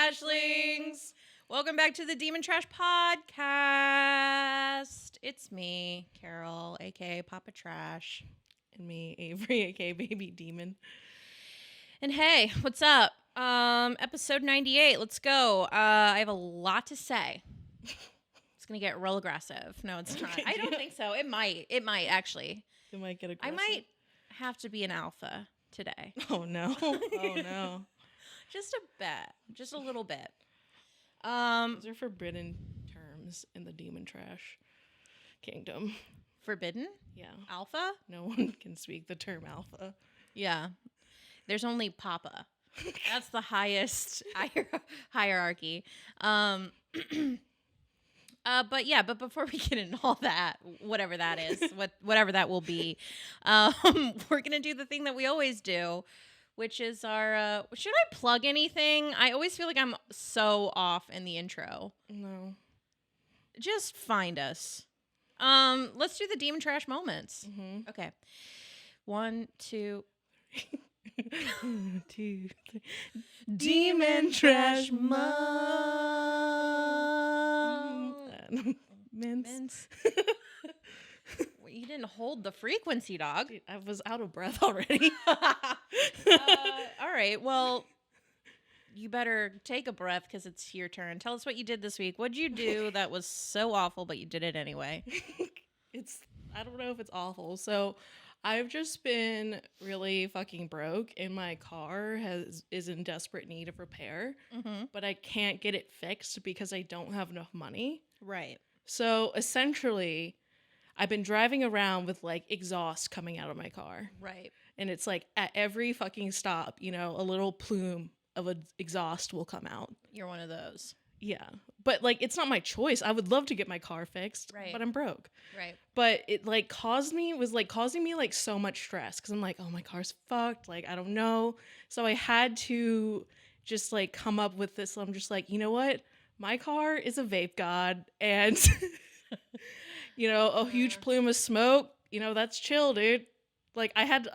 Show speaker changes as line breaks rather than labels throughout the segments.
trashlings. Welcome back to the Demon Trash Podcast. It's me, Carol, aka Papa Trash.
And me, Avery, aka Baby Demon.
And hey, what's up? Episode 98. Let's go. I have a lot to say. It's gonna get real aggressive. No, it's not. I don't think so. It might actually.
It might get aggressive.
I might have to be an alpha today.
Oh no. Oh no.
Just a bit. Just a little bit.
Those are forbidden terms in the Demon Trash kingdom.
Forbidden?
Yeah.
Alpha?
No one can speak the term alpha.
Yeah. There's only Papa. That's the highest hierarchy. But before we get into all that, whatever that is, whatever that will be, we're gonna do the thing that we always do, which is our. Should I plug anything? I always feel like I'm so off in the intro.
No.
Just find us. Let's do the Demon Trash moments.
Mm-hmm.
Okay. 1, 2.
1, 2, 3.
Demon Trash
Mints.
You didn't hold the frequency, dog.
Dude, I was out of breath already.
All right. Well, you better take a breath because it's your turn. Tell us what you did this week. What'd you do that was so awful, but you did it anyway?
I don't know if it's awful. So I've just been really fucking broke, and my car is in desperate need of repair, but I can't get it fixed because I don't have enough money.
Right.
So essentially, I've been driving around with like exhaust coming out of my car.
Right.
And it's like at every fucking stop, a little plume of an exhaust will come out.
You're one of those.
Yeah. But like, it's not my choice. I would love to get my car fixed,
right,
but I'm broke.
Right.
But it causing me like so much stress because I'm like, oh, my car's fucked. Like, I don't know. So I had to just like come up with this. I'm just like, you know what? My car is a vape god, and a huge plume of smoke, that's chill, dude. Like I've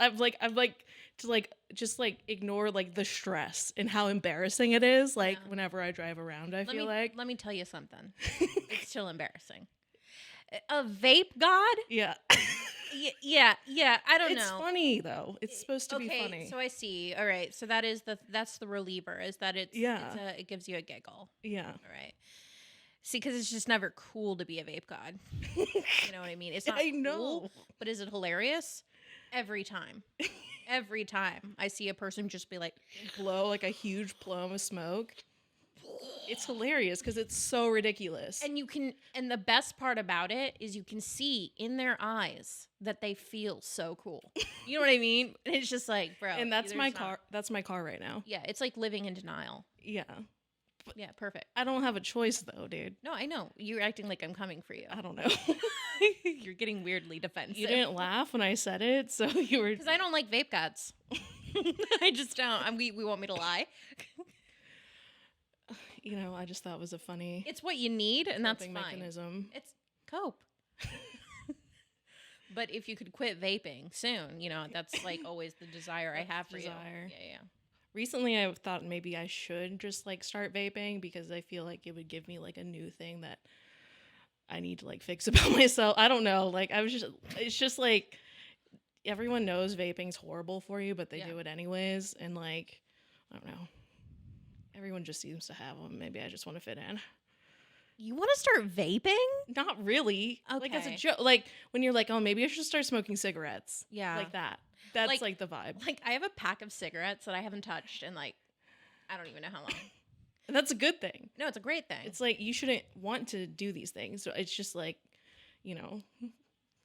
to just ignore like the stress and how embarrassing it is. Like whenever I drive around, let
me tell you something. It's still embarrassing. A vape god?
Yeah.
Yeah. I don't know.
It's funny though. It's supposed to be funny.
So I see. All right. So that's the reliever. Is that it gives you a giggle.
Yeah.
All right. See, because it's just never cool to be a vape god. You know what I mean? It's not cool, but is it hilarious? Every time. Every time I see a person just be like,
blow like a huge plume of smoke. It's hilarious because it's so ridiculous.
And the best part about it is you can see in their eyes that they feel so cool. You know what I mean? And it's just like, bro.
And that's my car. That's my car right now.
Yeah. It's like living in denial.
Yeah.
Yeah, perfect.
I don't have a choice though, dude.
No, I know. You're acting like I'm coming for you.
I don't know.
You're getting weirdly defensive.
You didn't laugh when I said it, so you were...
Because I don't like vape gods. I just don't. We want me to lie?
I just thought it was a funny...
It's what you need, and that's fine.
Mechanism.
It's cope. But if you could quit vaping soon, that's like always the desire I have for you. Yeah.
Recently, I thought maybe I should just start vaping because I feel like it would give me a new thing that I need to fix about myself. I don't know. It's just everyone knows vaping's horrible for you, but they do it anyways. And I don't know. Everyone just seems to have them. Maybe I just want to fit in.
You want to start vaping?
Not really.
Okay.
As a joke. When you're oh, maybe I should start smoking cigarettes.
Yeah.
Like that. That's the vibe.
I have a pack of cigarettes that I haven't touched in I don't even know how long.
And that's a good thing.
No, it's a great thing.
It's you shouldn't want to do these things. So it's just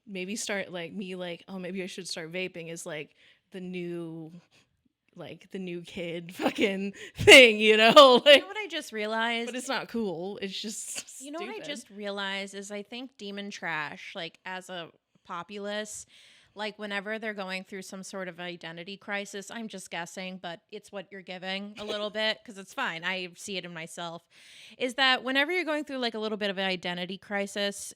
maybe start me oh, maybe I should start vaping is the new kid fucking thing,
You know what I just realized?
But it's not cool. It's just
You know
stupid.
what I just realized is I think Demon Trash, as a populace, whenever they're going through some sort of identity crisis, I'm just guessing, but it's what you're giving a little bit because it's fine. I see it in myself. Is that whenever you're going through a little bit of an identity crisis,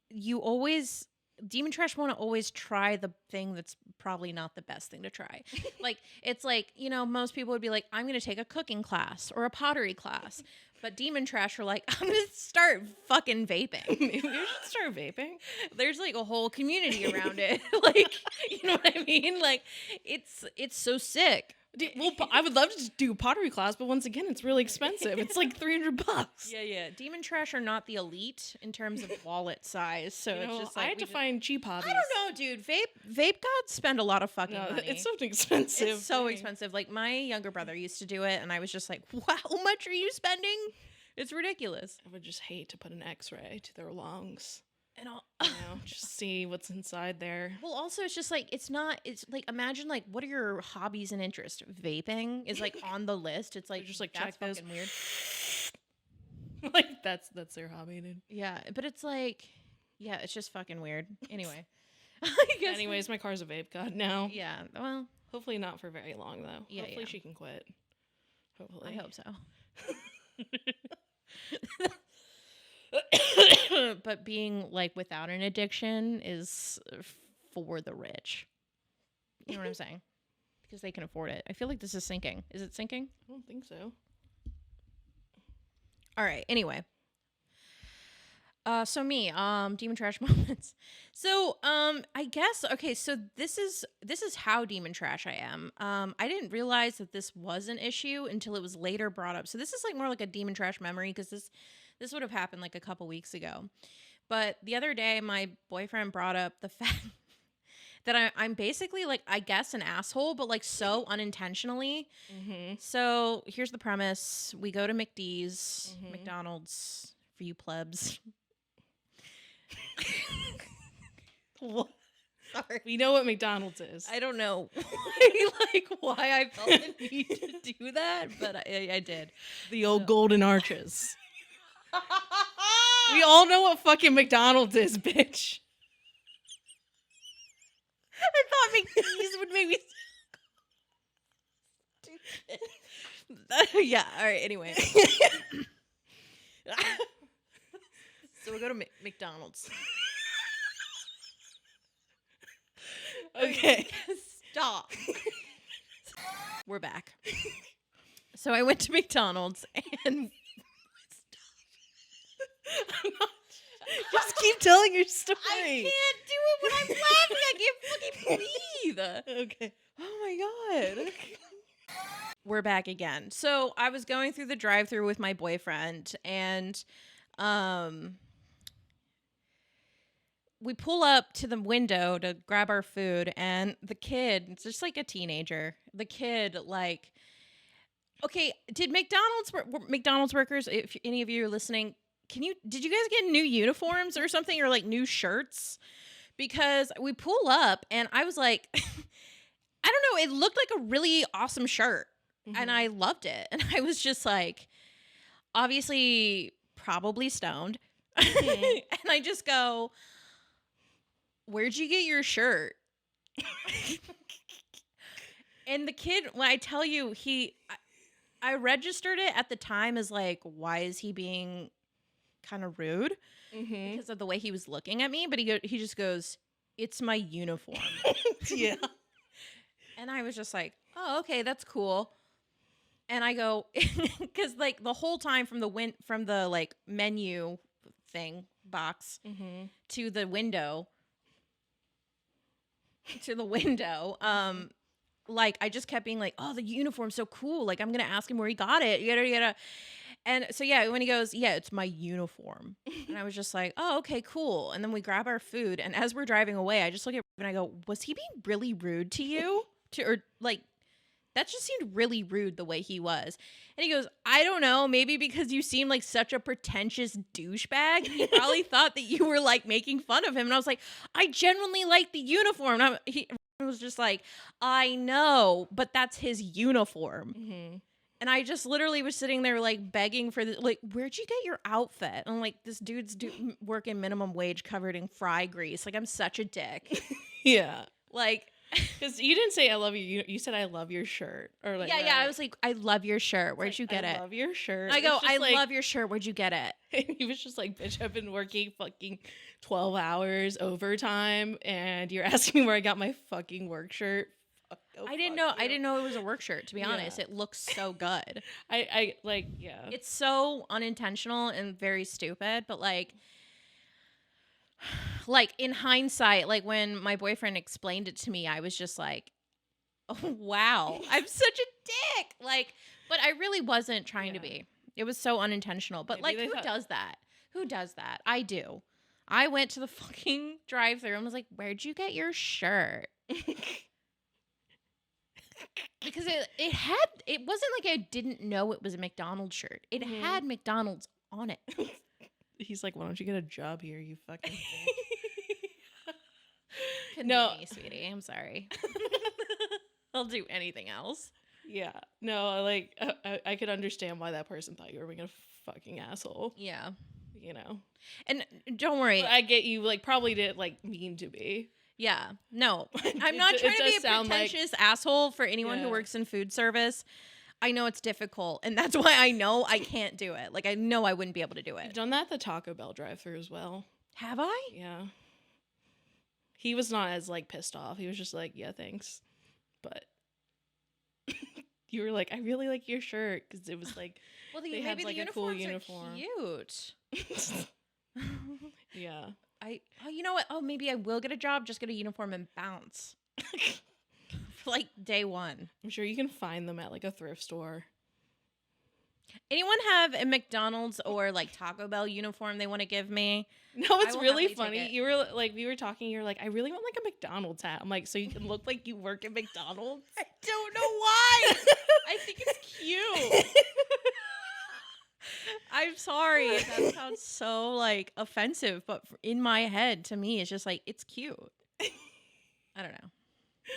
you always Demon Trash want to always try the thing that's probably not the best thing to try. Like, it's like, most people would be like, I'm going to take a cooking class or a pottery class. But Demon Trash are like, I'm going to start fucking vaping.
Maybe we should start vaping.
There's like a whole community around it. Like, you know what I mean? Like, it's so sick.
Well, I would love to do pottery class, but once again, it's really expensive. It's like $300.
Yeah. Demon Trash are not the elite in terms of wallet size. So it's just like
I had to find cheap hobbies.
I don't know, dude. Vape gods spend a lot of fucking money.
It's so expensive.
It's so expensive. Like, my younger brother used to do it, and I was just like, wow, how much are you spending? It's ridiculous.
I would just hate to put an X-ray to their lungs.
And
just see what's inside there.
Well, also, it's just like, it's like, imagine, like, what are your hobbies and interests? Vaping is like on the list. It's like,
just like,
that's
check
fucking weird.
Like, that's their hobby, dude.
Yeah, but it's like, yeah, it's just fucking weird. Anyway.
Anyways, my car's a vape god now.
Yeah, well.
Hopefully not for very long, though.
Yeah,
Hopefully she can quit. Hopefully.
I hope so. But being like without an addiction is for the rich. You know what I'm saying? Because they can afford it. I feel like this is sinking. Is it sinking?
I don't think so.
All right. Anyway. So me, Demon Trash moments. So, I guess, okay, so this is how Demon Trash I am. I didn't realize that this was an issue until it was later brought up. So this is like more like a Demon Trash memory, because this would have happened like a couple weeks ago. But the other day, my boyfriend brought up the fact that I'm basically like, I guess, an asshole, but like so unintentionally.
Mm-hmm.
So here's the premise. We go to McD's, McDonald's, for you plebs.
What? Sorry. We know what McDonald's is.
I don't know why I felt the need to do that, but I did.
The old golden arches. We all know what fucking McDonald's is, bitch.
I thought McD's would make me stupid. Yeah, all right, anyway. So we go to McDonald's.
Okay.
Stop. We're back. So I went to McDonald's and...
Just keep telling your story.
I can't do it when I'm laughing. I can't fucking breathe.
Okay.
Oh my God. We're back again. So I was going through the drive-thru with my boyfriend, and we pull up to the window to grab our food, and the kid, it's just like a teenager. The kid, like, okay, did McDonald's workers, if any of you are listening, did you guys get new uniforms or something, or like new shirts? Because we pull up and I was like, I don't know, it looked like a really awesome shirt, and I loved it. And I was just like, obviously probably stoned. And I just go, where'd you get your shirt? And the kid, when I tell you, I registered it at the time as like, why is he being kind of rude? Because of the way he was looking at me. But he just goes, it's my uniform.
Yeah.
And I was just like, oh, okay, that's cool. And I go, because like the whole time from the like menu thing box to the window, like I just kept being like, oh, the uniform's so cool. Like I'm gonna ask him where he got it. Yada. And so yeah, when he goes, yeah, it's my uniform. And I was just like, oh, okay, cool. And then we grab our food, and as we're driving away, I just look at him and I go, was he being really rude to you? Or like, that just seemed really rude the way he was. And he goes, I don't know, maybe because you seem like such a pretentious douchebag. He probably thought that you were like making fun of him. And I was like, I genuinely like the uniform. And he was just like, I know, but that's his uniform. And I just literally was sitting there like begging for like, where'd you get your outfit? And I'm like, this dude's working minimum wage covered in fry grease. Like, I'm such a dick.
Yeah.
Like,
Because you didn't say I love you. You said I love your shirt. Or like
yeah. I was like, I love your shirt. Where'd you get it?
I love your shirt.
I go, I love your shirt. Where'd you get it?
He was just like, bitch, I've been working fucking 12 hours overtime, and you're asking me where I got my fucking work shirt.
I didn't know it was a work shirt, to be honest. It looks so good.
I like, yeah.
It's so unintentional and very stupid, but like in hindsight, like when my boyfriend explained it to me, I was just like, oh wow, I'm such a dick. Like, but I really wasn't trying to be. It was so unintentional. But maybe who does that? Who does that? I do. I went to the fucking drive-thru and was like, where'd you get your shirt? Because it wasn't like I didn't know it was a McDonald's shirt. It had McDonald's on it.
He's like, why don't you get a job here, you fucking bitch?
Couldn't be me, sweetie. I'm sorry. I'll do anything else.
Yeah. No, like, I could understand why that person thought you were being a fucking asshole.
Yeah.
You know?
And don't worry.
But I get you, like, probably didn't, like, mean to be.
Yeah. No. I'm not trying to be a pretentious asshole for anyone who works in food service. I know it's difficult, and that's why I know I can't do it. Like, I know I wouldn't be able to do it.
I've done that at the Taco Bell drive-thru as well.
Have I?
Yeah. He was not as, like, pissed off. He was just like, yeah, thanks. But you were like, I really like your shirt, because it was like,
well,
they
maybe
had,
the
like, a cool uniform.
Cute.
Yeah.
You know what? Oh, maybe I will get a job, just get a uniform and bounce. Like day one.
I'm sure you can find them at like a thrift store.
Anyone have a McDonald's or like Taco Bell uniform they want to give me?
No, it's really funny. You were like, we were talking, you're like, I really want like a McDonald's hat. I'm like, so you can look like you work at McDonald's?
I don't know why. I think it's cute. I'm sorry. That sounds so like offensive, but in my head, to me, it's just like, it's cute. I don't know.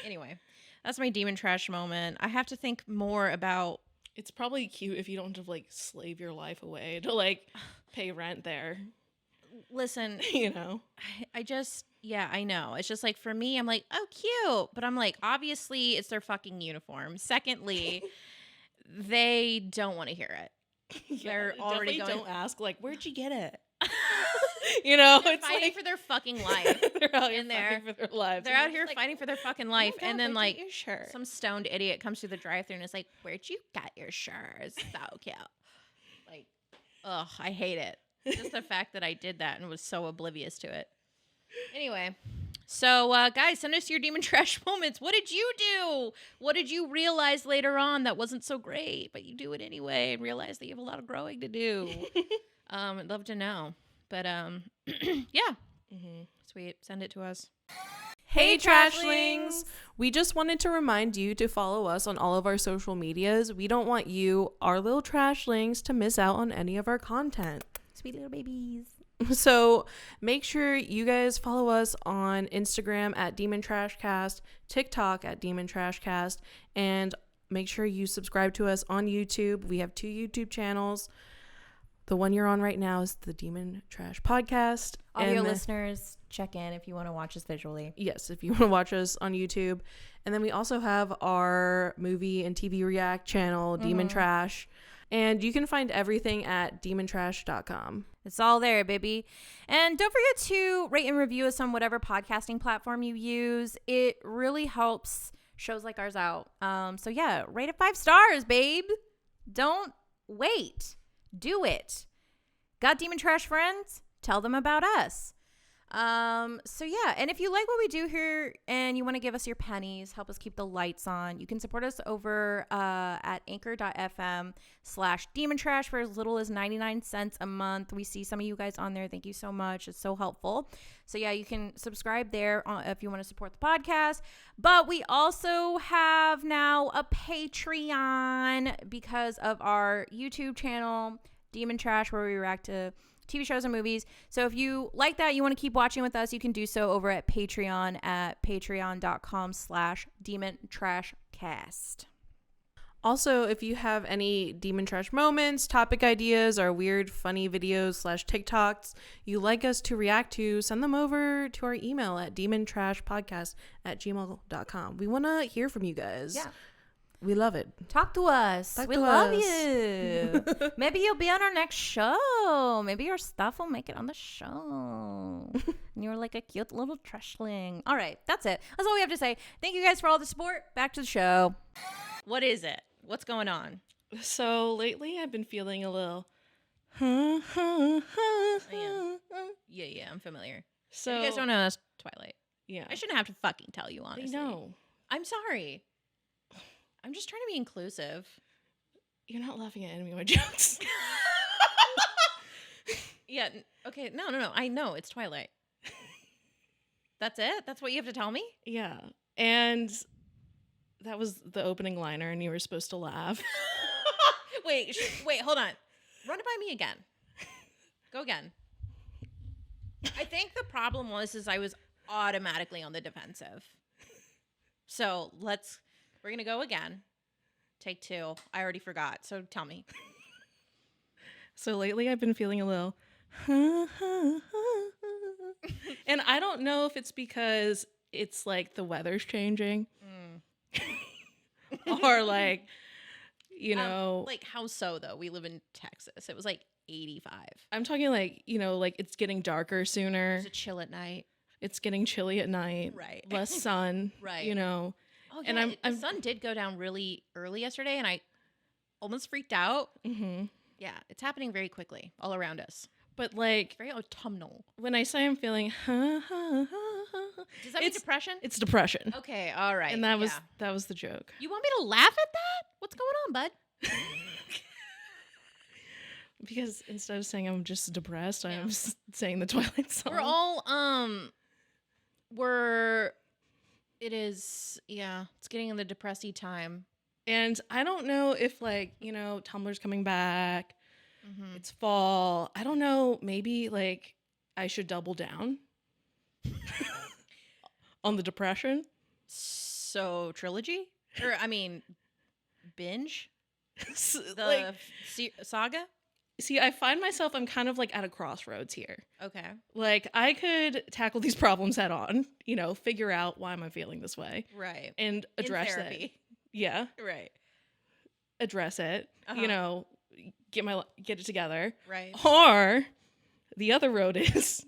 Anyway, that's my demon trash moment. I have to think more about.
It's probably cute if you don't have to like slave your life away to like pay rent there.
Listen,
you know,
I just, yeah, I know. It's just like for me, I'm like, oh, cute. But I'm like, obviously, it's their fucking uniform. Secondly, they don't want to hear it. They're already going.
Don't ask like, where'd you get it? You know,
they're
it's
fighting
like,
for their fucking life.
They're out here fighting for their lives.
They're out here like, fighting for their fucking life,
oh God,
and then like
some
stoned idiot comes through the drive-thru and is like, "Where'd you get your shirt? It's so cute." Like, ugh, I hate it. Just the fact that I did that and was so oblivious to it. Anyway, so guys, send us your demon trash moments. What did you do? What did you realize later on that wasn't so great, but you do it anyway and realize that you have a lot of growing to do? I'd love to know. But yeah. Sweet. Send it to us.
Hey trashlings! We just wanted to remind you to follow us on all of our social medias. We don't want you, our little trashlings, to miss out on any of our content.
Sweet little babies.
So make sure you guys follow us on Instagram at Demon Trashcast, TikTok at Demon Trashcast, and make sure you subscribe to us on YouTube. We have 2 YouTube channels. The one you're on right now is the Demon Trash Podcast.
Audio listeners, check in if you want to watch us visually.
Yes, if you want to watch us on YouTube. And then we also have our movie and TV react channel, Demon Trash. And you can find everything at demontrash.com.
It's all there, baby. And don't forget to rate and review us on whatever podcasting platform you use. It really helps shows like ours out. So yeah, rate it 5 stars, babe. Don't wait. Do it. Got Demon Trash friends? Tell them about us. So yeah, and if you like what we do here and you want to give us your pennies, help us keep the lights on, you can support us over at anchor.fm/Demon Trash for as little as 99 cents a month. We see some of you guys on there. Thank you so much. It's so helpful. So yeah, you can subscribe there if you want to support the podcast. But we also have now a Patreon because of our YouTube channel, Demon Trash, where we react to TV shows and movies. So if you like that, you want to keep watching with us, you can do so over at Patreon at patreon.com/demontrashcast.
Also, if you have any Demon Trash moments, topic ideas, or weird, funny videos / TikToks you'd like us to react to, send them over to our email at demontrashpodcast@gmail.com. We want to hear from you guys.
Yeah.
We love it.
Talk to us.
Talk
We
to
love
us.
you. Maybe you'll be on our next show. Maybe your stuff will make it on the show. And you're like a cute little trashling. All right. That's it. That's all we have to say. Thank you guys for all the support. Back to the show.
What is it? What's going on?
So lately I've been feeling a little.
Yeah, I'm familiar.
So
If you guys don't know, that's Twilight.
yeah,
I shouldn't have to fucking tell you,
I
honestly.
know.
I'm sorry. I'm just trying to be inclusive.
You're not laughing at any of my jokes.
Yeah. Okay. No. I know it's Twilight. That's it? That's what you have to tell me?
Yeah, and that was the opening liner, and you were supposed to laugh.
Wait, hold on. Run it by me again. Go again. I think the problem is I was automatically on the defensive. So we're going to go again. Take 2. I already forgot. So tell me.
So lately I've been feeling a little. And I don't know if it's because it's like the weather's changing. Or like, you know,
like how so though? We live in Texas. It was like 85.
I'm talking like, you know, like it's getting darker sooner.
There's a chill at night.
It's getting chilly at night.
Right.
Less sun.
Right.
You know.
Oh, yeah.
And
The sun did go down really early yesterday, and I almost freaked out.
Mm-hmm.
Yeah, it's happening very quickly all around us.
But like
Very autumnal.
when I say I'm feeling,
Does that mean depression?
it's depression.
Okay, all right.
And that
yeah.
was the joke.
You want me to laugh at that? What's going on, bud?
Because instead of saying I'm just depressed,
Yeah.
I'm saying the Twilight song.
We're all it's getting in the depressy time.
And I don't know if like, you know, Tumblr's coming back.
Mm-hmm.
It's fall. I don't know. Maybe like I should double down on the depression.
So trilogy? Or I mean binge?
Like,
Saga?
see, I find myself, I'm kind of like at a crossroads here.
Okay.
Like I could tackle these problems head on, you know, figure out why am I feeling this way
Right.
and address
in
it.
therapy.
Yeah.
Right.
Address it,
Uh-huh.
you know, get it together.
Right.
Or the other road is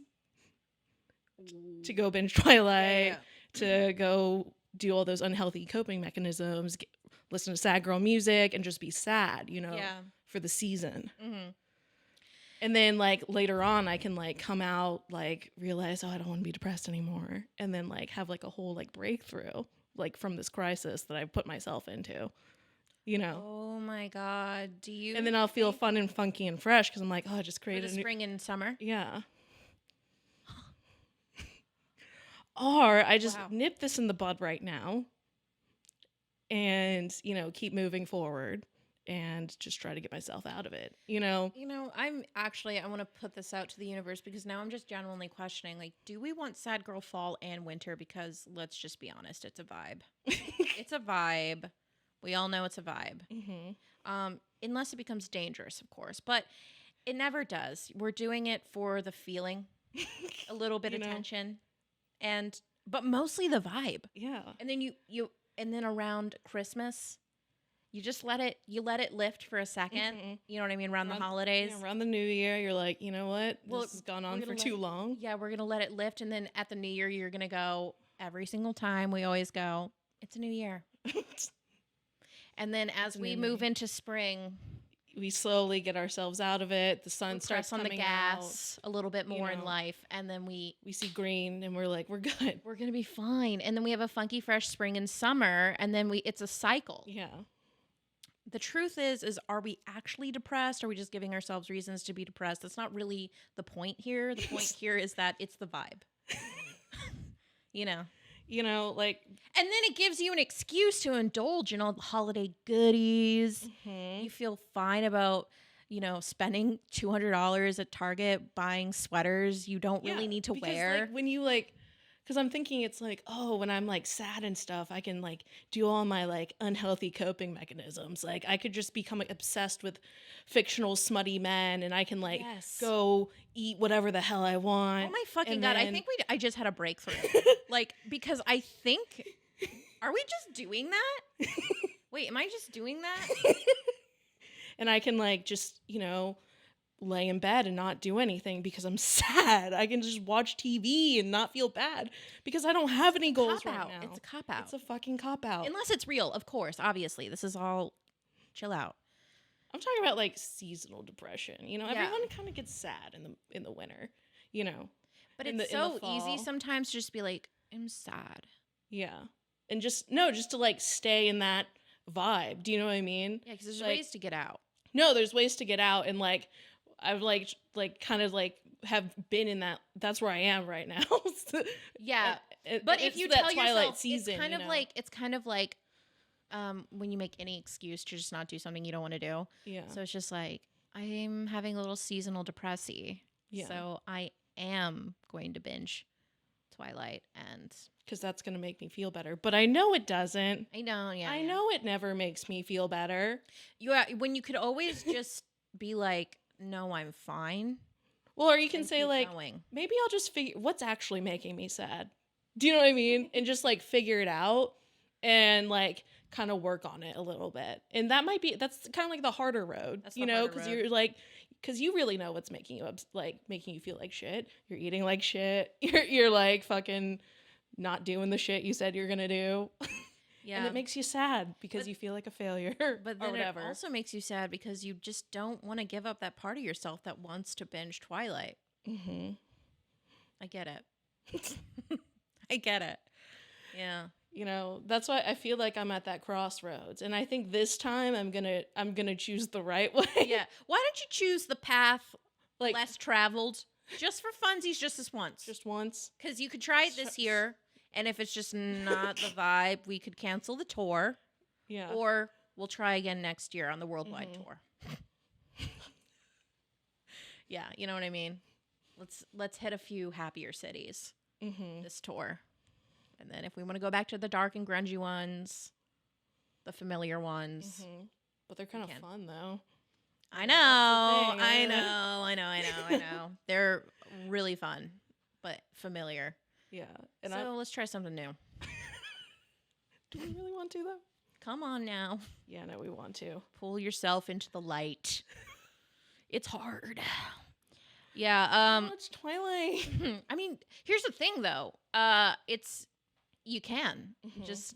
to go binge Twilight,
Yeah.
to go do all those unhealthy coping mechanisms, listen to sad girl music, and just be sad, you know,
Yeah.
for the season.
Mm-hmm.
And then like later on, I can like come out, like realize, oh, I don't want to be depressed anymore, and then like have like a whole like breakthrough, like from this crisis that I've put myself into, you know.
Oh my God. Do you?
And then I'll feel fun and funky and fresh because I'm like, oh, I just
for
created
the
a new.
spring and summer.
Yeah. Or I just
Wow.
nip this in the bud right now and, you know, keep moving forward and just try to get myself out of it, you know?
You know, I want to put this out to the universe because now I'm just genuinely questioning, like, do we want sad girl fall and winter? Because let's just be honest, it's a vibe. It's a vibe. We all know it's a vibe.
Mm-hmm.
Unless it becomes dangerous, of course. But it never does. We're doing it for the feeling, a little bit
You
of
know?
tension, but mostly the vibe.
Yeah.
And then and then around Christmas, you just let it lift for a second.
Mhm.
You know what I mean? Around the holidays.
Yeah, around the new year, you're like, you know what?
Well,
This has gone
we're
on
gonna
for too long.
Yeah, we're going to let it lift. And then at the new year, you're going to go every single time. We always go, it's a new year. And then as we move into spring,
We slowly get ourselves out of it. The sun
we
starts
press on the
coming out.
gas a little bit more in
know.
life. And then we
We see green and we're like, we're good.
we're going to be fine. And then we have a funky, fresh spring and summer. And then it's a cycle.
Yeah.
The truth is are we actually depressed? Are we just giving ourselves reasons to be depressed? That's not really the point here. The point here is that it's the vibe. You know?
You know, like,
And then it gives you an excuse to indulge in all the holiday goodies.
mhm.
You feel fine about, spending $200 at Target buying sweaters you don't really
Yeah,
need to
because,
wear.
Like, when you like, Because I'm thinking it's like, oh, when I'm like sad and stuff, I can like do all my like unhealthy coping mechanisms. Like I could just become like, obsessed with fictional smutty men, and I can like
Yes.
go eat whatever the hell I want.
Oh my fucking
and
god! I
then-
think I just had a breakthrough. Like, because I think, are we just doing that? Wait, am I just doing that?
and I can like just, you know, lay in bed and not do anything because I'm sad. I can just watch TV and not feel bad because I don't have any goals right
Cop-out.
now.
It's a cop out.
It's a fucking cop out.
Unless it's real, of course. Obviously, this is all chill out.
I'm talking about like seasonal depression. You know,
Yeah.
everyone kind of gets sad in the winter. You know,
But
in
it's
the- in
so
the
easy
fall.
sometimes to just be like, I'm sad.
yeah, and just to like stay in that vibe. Do you know what I mean?
Yeah, because there's
Like-
ways to get out.
No, there's ways to get out, and like I've like kind of like have been in that. That's where I am right now.
Yeah,
And
but
it's
if you
that
tell
Twilight
yourself,
season,
it's kind
you
of
know?
like when you make any excuse to just not do something you don't want to do.
yeah,
So it's just like, I'm having a little seasonal depressy.
yeah,
So I am going to binge Twilight, and
because that's gonna make me feel better. But I know it doesn't.
I know, yeah,
I know it never makes me feel better.
when you could always just be like, no, I'm fine.
Well, or you can
and
say
keep
like,
going.
maybe I'll just figure what's actually making me sad. Do you know what I mean? And just like figure it out and like kind of work on it a little bit. And that's kind of like the harder road,
That's
you
the
know,
harder
because
road.
you're like, because you really know what's making you making you feel like shit. You're eating like shit. You're like fucking not doing the shit you said you're gonna do.
Yeah,
And it makes you sad because
But-
you feel like a failure
but
or
then
whatever.
it also makes you sad because you just don't want to give up that part of yourself that wants to binge Twilight.
Mm-hmm.
I get it. I get it. Yeah.
You know, that's why I feel like I'm at that crossroads, and I think this time I'm gonna choose the right way.
Yeah. Why don't you choose the path
like
less traveled, just for funsies, just this once?
just once.
Because you could try it this year, and if it's just not the vibe, we could cancel the tour,
Yeah.
or we'll try again next year on the worldwide
Mhm.
tour. Yeah, you know what I mean. Let's hit a few happier cities
Mm-hmm.
this tour, and then if we want to go back to the dark and grungy ones, the familiar ones.
Mm-hmm. But they're kind of
can.
fun though.
I
Yeah,
know,
that's the thing.
I know. They're really fun, but familiar.
Yeah. And
So let's try something new.
do we really want to though?
Come on now.
Yeah, no, we want to.
Pull yourself into the light. It's hard. Yeah,
Oh, it's Twilight.
I mean, here's the thing though. It's you can.
Mhm.
Just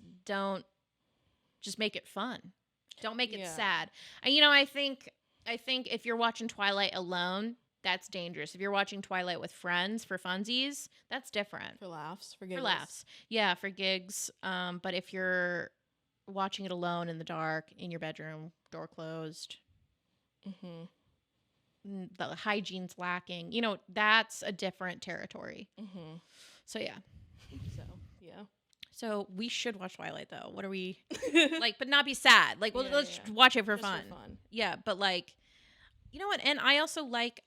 make it fun. Don't make it
Yeah.
sad. And I think if you're watching Twilight alone, that's dangerous. If you're watching Twilight with friends for funsies, that's different.
For laughs, for
For
giggles.
laughs. Yeah, for gigs. But if you're watching it alone in the dark, in your bedroom, door closed,
Mm-hmm.
the hygiene's lacking, that's a different territory.
Mm-hmm.
So yeah.
So yeah.
So we should watch Twilight though. What are we like? But not be sad. Like, well,
Yeah,
let's
yeah.
watch it for
Just
fun.
for fun.
Yeah, but like, you know what? And I also like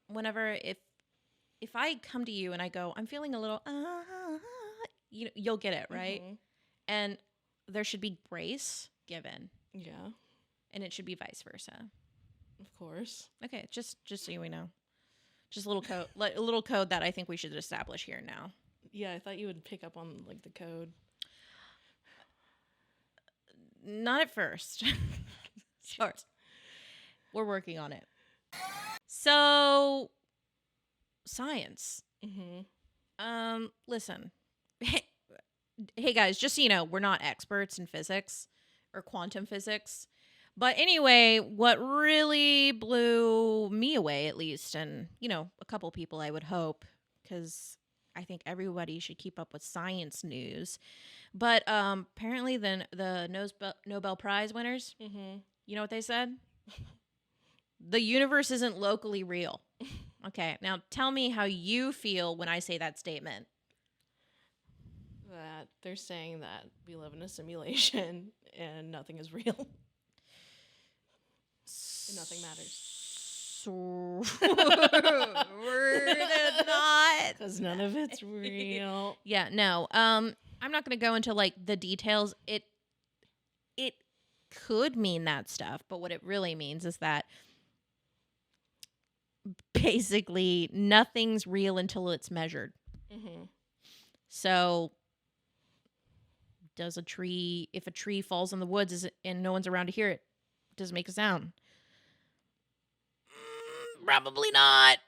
whenever if I come to you and I go, I'm feeling a little you'll get it, right?
Mhm.
And there should be grace given,
Yeah,
and it should be vice versa.
of course.
Okay, just so we know, just a little code, a little code that I think we should establish here now.
Yeah, I thought you would pick up on like the code.
Not at first. Sorry. We're working on it. So, science.
Mm-hmm.
Listen. Hey guys, just so you know, we're not experts in physics or quantum physics. But anyway, what really blew me away, at least, and a couple people I would hope, because I think everybody should keep up with science news. But apparently, the Nobel Prize winners,
Mm-hmm.
you know what they said? The universe isn't locally real. Okay, now tell me how you feel when I say that statement.
That they're saying that we live in a simulation and nothing is real. And nothing matters.
Sort of not.
Because none of it's real.
Yeah, no. I'm not gonna go into like the details. It could mean that stuff, but what it really means is that basically nothing's real until it's measured.
Mm-hmm.
So if a tree falls in the woods and no one's around to hear it, does it make a sound? Probably not.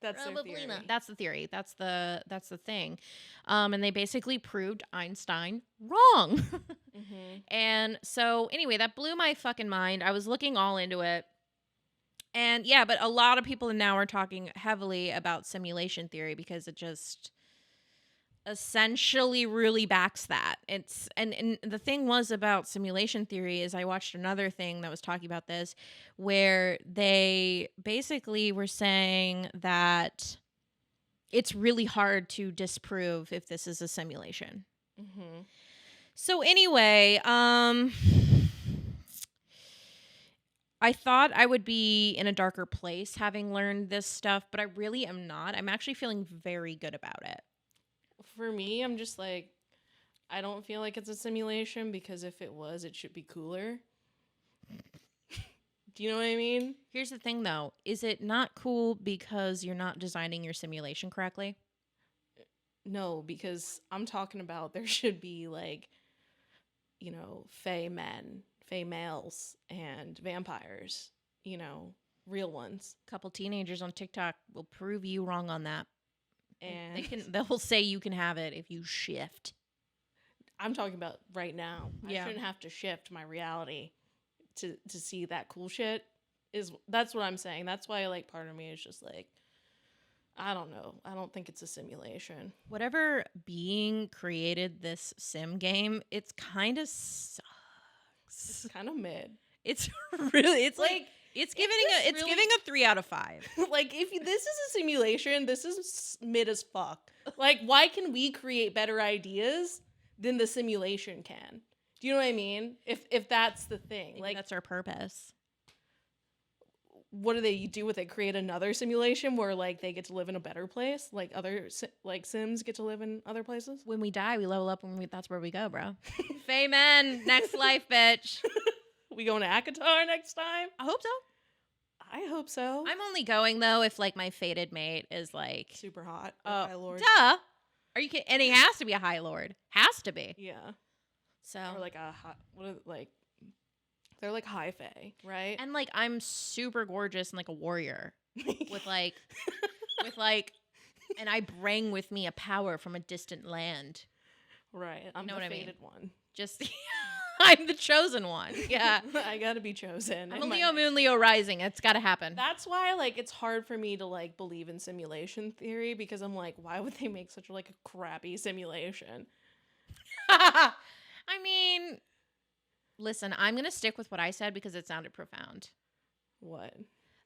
That's their
Probably
theory.
not. That's the theory. That's the thing. And they basically proved Einstein wrong.
Mm-hmm.
And so anyway, that blew my fucking mind. I was looking all into it. And yeah, but a lot of people now are talking heavily about simulation theory because it just essentially really backs that. It's and the thing was about simulation theory is I watched another thing that was talking about this where they basically were saying that it's really hard to disprove if this is a simulation.
Mm-hmm.
So anyway, I thought I would be in a darker place having learned this stuff, but I really am not. I'm actually feeling very good about it.
For me, I'm just like, I don't feel like it's a simulation because if it was, it should be cooler. Do you know what I mean?
Here's the thing, though. Is it not cool because you're not designing your simulation correctly?
No, because I'm talking about there should be like, fae men, fae males, and vampires, real ones.
A couple teenagers on TikTok will prove you wrong on that.
And
They'll say you can have it if you shift.
I'm talking about right now.
Yeah.
I shouldn't have to shift my reality to see that cool shit. That's what I'm saying. That's why like part of me is just like, I don't know. I don't think it's a simulation.
Whatever being created this sim game, it's kind of sucks.
It's kind of mid.
It's really, it's like it's giving a 3 out of 5.
Like, if this is a simulation, this is mid as fuck. Like, why can we create better ideas than the simulation can? Do you know what I mean? If that's the thing.
Maybe
like,
that's our purpose.
what do they do with it? Create another simulation where, like, they get to live in a better place? Like, other, Sims get to live in other places?
When we die, we level up that's where we go, bro. Fayman, next life, bitch.
We going to Akatar next time?
I hope so.
I hope so.
I'm only going, though, if, like, my fated mate is, like...
super hot.
Oh,
High Lord.
duh. Are you kidding? And he has to be a High Lord. Has to be.
Yeah.
So...
Or, like, a hot... What are, like... They're, like, high fae, right?
And, like, I'm super gorgeous and, like, a warrior. with, like... And I bring with me a power from a distant land.
Right. I'm
know
the
what I mean?
fated one.
Just... I'm the chosen one. Yeah.
I gotta be chosen.
I'm a Leo Moon, Leo Rising. It's got to happen.
That's why, like, it's hard for me to, like, believe in simulation theory because I'm like, why would they make such, like, a crappy simulation?
I mean, listen, I'm going to stick with what I said because it sounded profound.
What?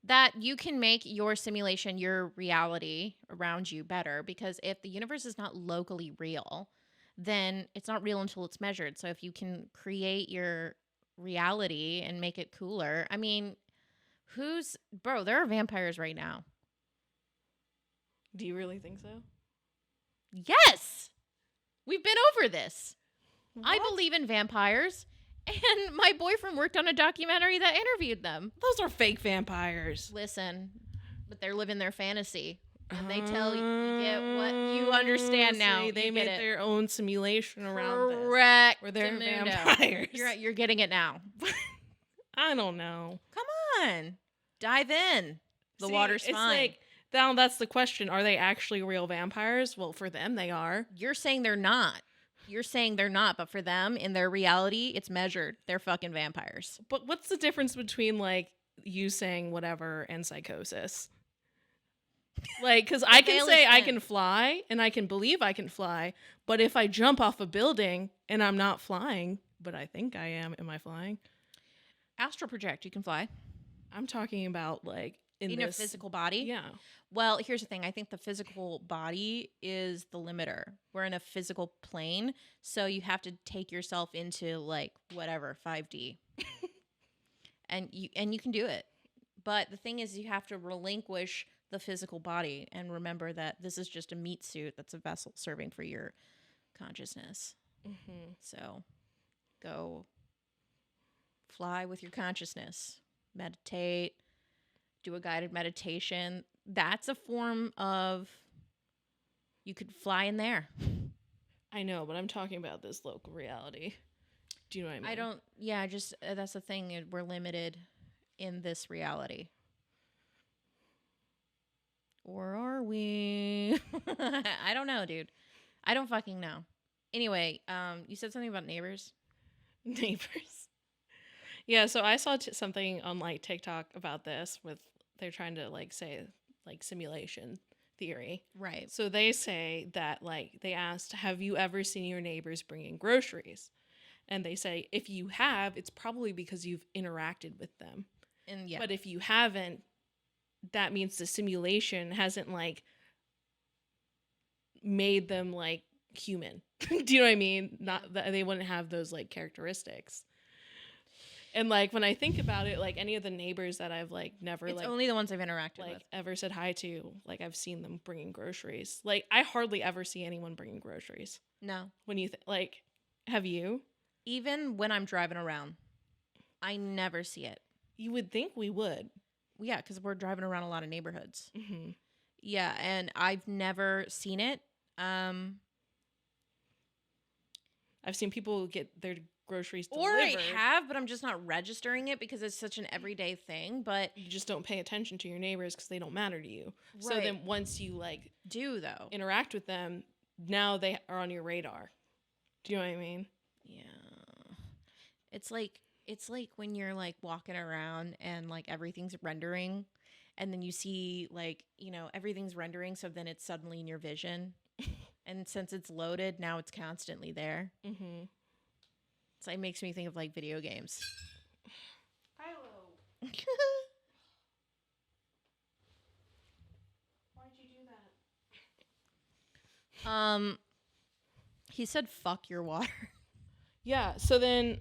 That you can make your simulation, your reality around you better because if the universe is not locally real, then it's not real until it's measured. So if you can create your reality and make it cooler, I mean, there are vampires right now.
Do you really think so?
Yes. We've been over this. I
What?
believe in vampires. And my boyfriend worked on a documentary that interviewed them.
Those are fake vampires.
Listen, but they're living their fantasy. And they tell you, you get what you understand now.
See, they
You
made
get it.
their own simulation around this.
Correct.
Where they're
Demundo.
vampires.
You're getting it now.
I don't know.
Come on. Dive in. The
See,
water's
it's
fine.
like, now that's the question. Are they actually real vampires? Well, for them, they are.
You're saying they're not. You're saying they're not, but for them, in their reality, it's measured. They're fucking vampires.
But what's the difference between, like, you saying whatever and psychosis? Like, because I can
veil
say
is
I
thin.
can fly and I can believe I can fly, but if I jump off a building and I'm not flying, but I think I am I flying?
Astral project, you can fly.
I'm talking about, like, in
In
this
a physical body?
Yeah.
Well, here's the thing. I think the physical body is the limiter. We're in a physical plane, so you have to take yourself into like whatever 5D, and you can do it. But the thing is, you have to relinquish the physical body and remember that this is just a meat suit that's a vessel serving for your consciousness.
Mm-hmm.
So go fly with your consciousness, meditate, do a guided meditation. That's a form of, you could fly in there.
I know, but I'm talking about this local reality. Do you know what I mean?
Just that's the thing. We're limited in this reality. Or are we? I don't know, dude. I don't fucking know. Anyway, you said something about neighbors.
Neighbors. Yeah, so I saw something on like TikTok about this with they're trying to like say like simulation theory.
Right.
So they say that like they asked, have you ever seen your neighbors bring in groceries? And they say if you have, it's probably because you've interacted with them.
And yeah.
But if you haven't, that means the simulation hasn't like made them like human. Do you know what I mean? Not that they wouldn't have those like characteristics. And like when I think about it, like any of the neighbors that I've like never
It's
like
only the ones I've interacted
like
with.
ever said hi to, like I've seen them bringing groceries. Like I hardly ever see anyone bringing groceries.
No.
When you like, have you?
Even when I'm driving around, I never see it.
You would think we would.
Yeah, because we're driving around a lot of neighborhoods.
Mm-hmm.
Yeah, and I've never seen it.
I've seen people get their groceries
Or
delivered.
I have, but I'm just not registering it because it's such an everyday thing. But
You just don't pay attention to your neighbors because they don't matter to you. So
Right.
then once you like
do though.
interact with them, now they are on your radar. Do you know what I mean?
Yeah. It's like when you're like walking around and like everything's rendering and then you see like, everything's rendering, so then it's suddenly in your vision. And since it's loaded, now it's constantly there.
Mm-hmm.
So it makes me think of like video games.
Philo. Why'd you do that?
He said fuck your water.
Yeah, so then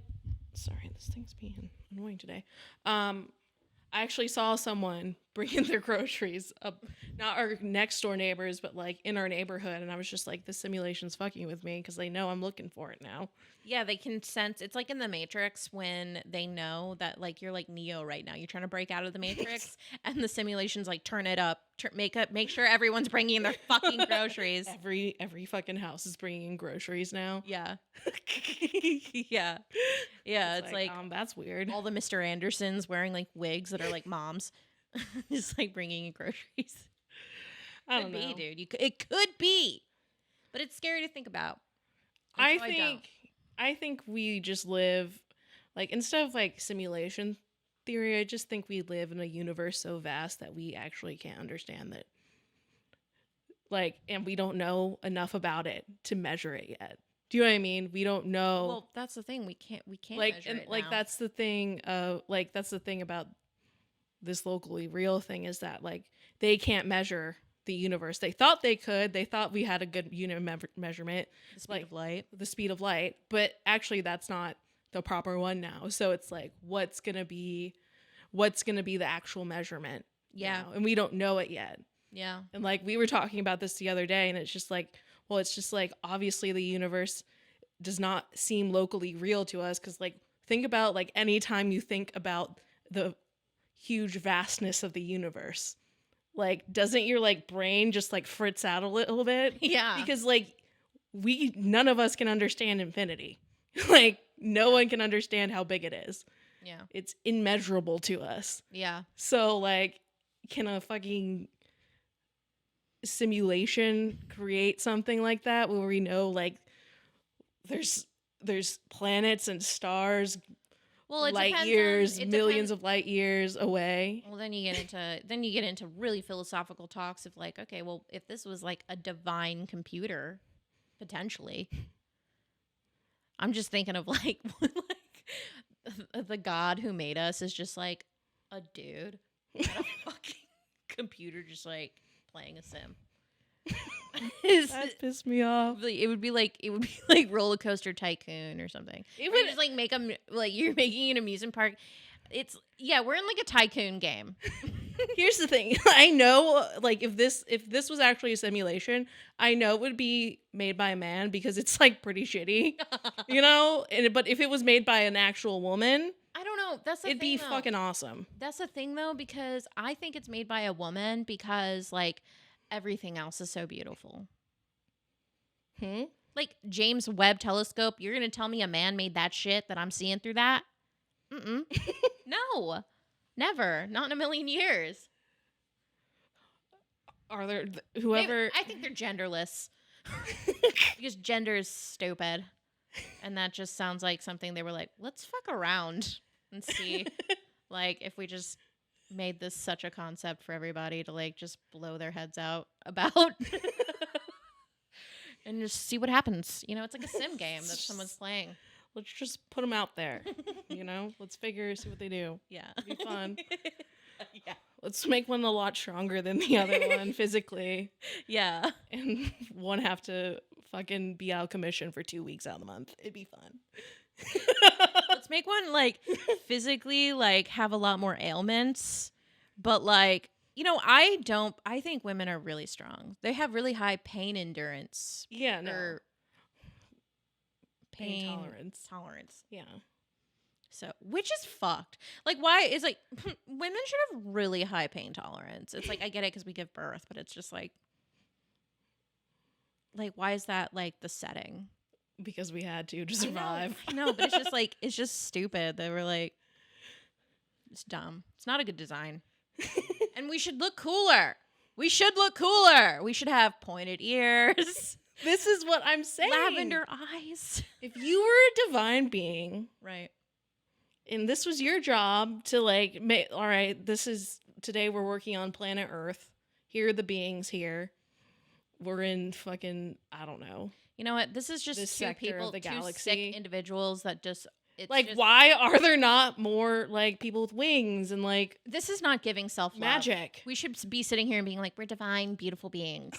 sorry, this thing's being annoying today. I actually saw someone bringing their groceries up, not our next door neighbors, but like in our neighborhood. And I was just like, the simulation's fucking with me because they know I'm looking for it now.
Yeah, they can sense. It's like in the Matrix when they know that like you're like Neo right now. You're trying to break out of the Matrix, and the simulation's like turn it up, make sure everyone's bringing their fucking groceries.
Every fucking house is bringing in groceries now.
Yeah, yeah, yeah. It's like
that's weird.
all the Mr. Andersons wearing like wigs that are like moms, just like bringing in groceries.
I don't know,
Could be, dude. It could be, but it's scary to think about. And so
I think we just live, like, instead of like simulation theory, I just think we live in a universe so vast that we actually can't understand that. Like, and we don't know enough about it to measure it yet. Do you know what I mean? We don't know.
Well, that's the thing. We can't
like,
measure
and
it
like
now.
that's the thing. That's the thing about this locally real thing is that like they can't measure the universe. They thought they could. They thought we had a good unit measurement,
The speed of light.
the speed of light, but actually that's not the proper one now. So it's like, what's gonna be the actual measurement?
Yeah.
now? And we don't know it yet.
Yeah.
And like we were talking about this the other day, and it's just like, well, it's just like obviously the universe does not seem locally real to us because like think about like any time you think about the huge vastness of the universe. Like, doesn't your like brain just like fritz out a little bit?
Yeah.
Because like none of us can understand infinity. Like no one can understand how big it is.
Yeah.
It's immeasurable to us.
Yeah.
So like, can a fucking simulation create something like that where we know like there's planets and stars
Well, it
light
depends
years,
it
millions
depends-
of light years away.
Well, then you get into really philosophical talks of like, okay, well, if this was like a divine computer, potentially, I'm just thinking of like, the God who made us is just like a dude at a fucking computer, just like playing a sim.
That pissed me off.
It would be like Roller Coaster Tycoon or something.
It
Where you
would
just like make them like you're making an amusement park. we're in like a tycoon game.
Here's the thing. I know, like, if this was actually a simulation, I know it would be made by a man because it's like pretty shitty, you know. But if it was made by an actual woman,
I don't know. That's the
it'd
thing,
be
though.
fucking awesome.
That's the thing, though, because I think it's made by a woman because like everything else is so beautiful. Like James Webb Telescope, you're gonna tell me a man made that shit that I'm seeing through that? No, never, not in a million years.
Are there whoever?
I think they're genderless because gender is stupid, and that just sounds like something they were like, let's fuck around and see, like, if we just made this such a concept for everybody to like just blow their heads out about. And just see what happens. You know, it's like a sim game that someone's playing.
Let's just put them out there. You know, let's see what they do.
Yeah,
It'd be fun.
yeah,
Let's make one a lot stronger than the other one physically,
yeah.
and one have to fucking be out of commission for 2 weeks out of the month. It'd be fun.
Let's make one like physically like have a lot more ailments, but like, you know, I think women are really strong. They have really high pain endurance.
Yeah, no.
Or
Pain tolerance.
Tolerance.
Yeah.
So, which is fucked. Like, why is like women should have really high pain tolerance. It's like I get it because we give birth, but it's just like why is that like the setting?
Because we had to survive.
I know, but it's just like it's just stupid. They were like, it's dumb. It's not a good design. And we should look cooler. We should have pointed ears.
This is what I'm saying.
Lavender eyes.
If you were a divine being,
Right.
and this was your job to like all right, today we're working on planet Earth. Here are the beings here. We're in fucking, I don't know.
You know what? This is just
This
two
sector
people,
of the
two
galaxy.
sick individuals that just it's
like,
just,
why are there not more like people with wings and like
this is not giving self-love.
magic?
We should be sitting here and being like, we're divine, beautiful beings.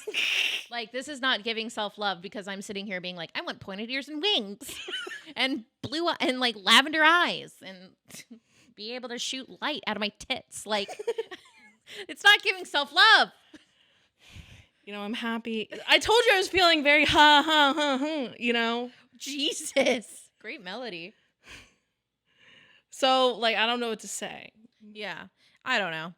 Like, this is not giving self-love because I'm sitting here being like, I want pointed ears and wings and blue and like lavender eyes and be able to shoot light out of my tits. Like, it's not giving self-love.
You know, I'm happy. I told you I was feeling very ha, you know?
Jesus. Great melody.
So, like, I don't know what to say.
Yeah. I don't know.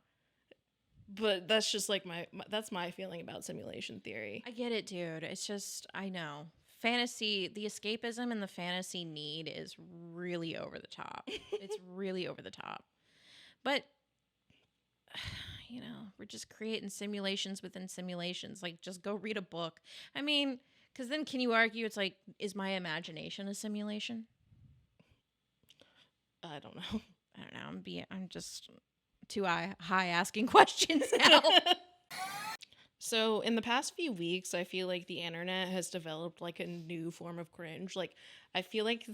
But that's just like that's my feeling about simulation theory.
I get it, dude. It's just, I know. Fantasy, the escapism and the fantasy need is really over the top. It's really over the top. But, you know, we're just creating simulations within simulations. Like, just go read a book. I mean, because then can you argue it's like, is my imagination a simulation?
I don't know.
I don't know. I'm just too high asking questions now.
So in the past few weeks, I feel like the internet has developed like a new form of cringe. Like I feel like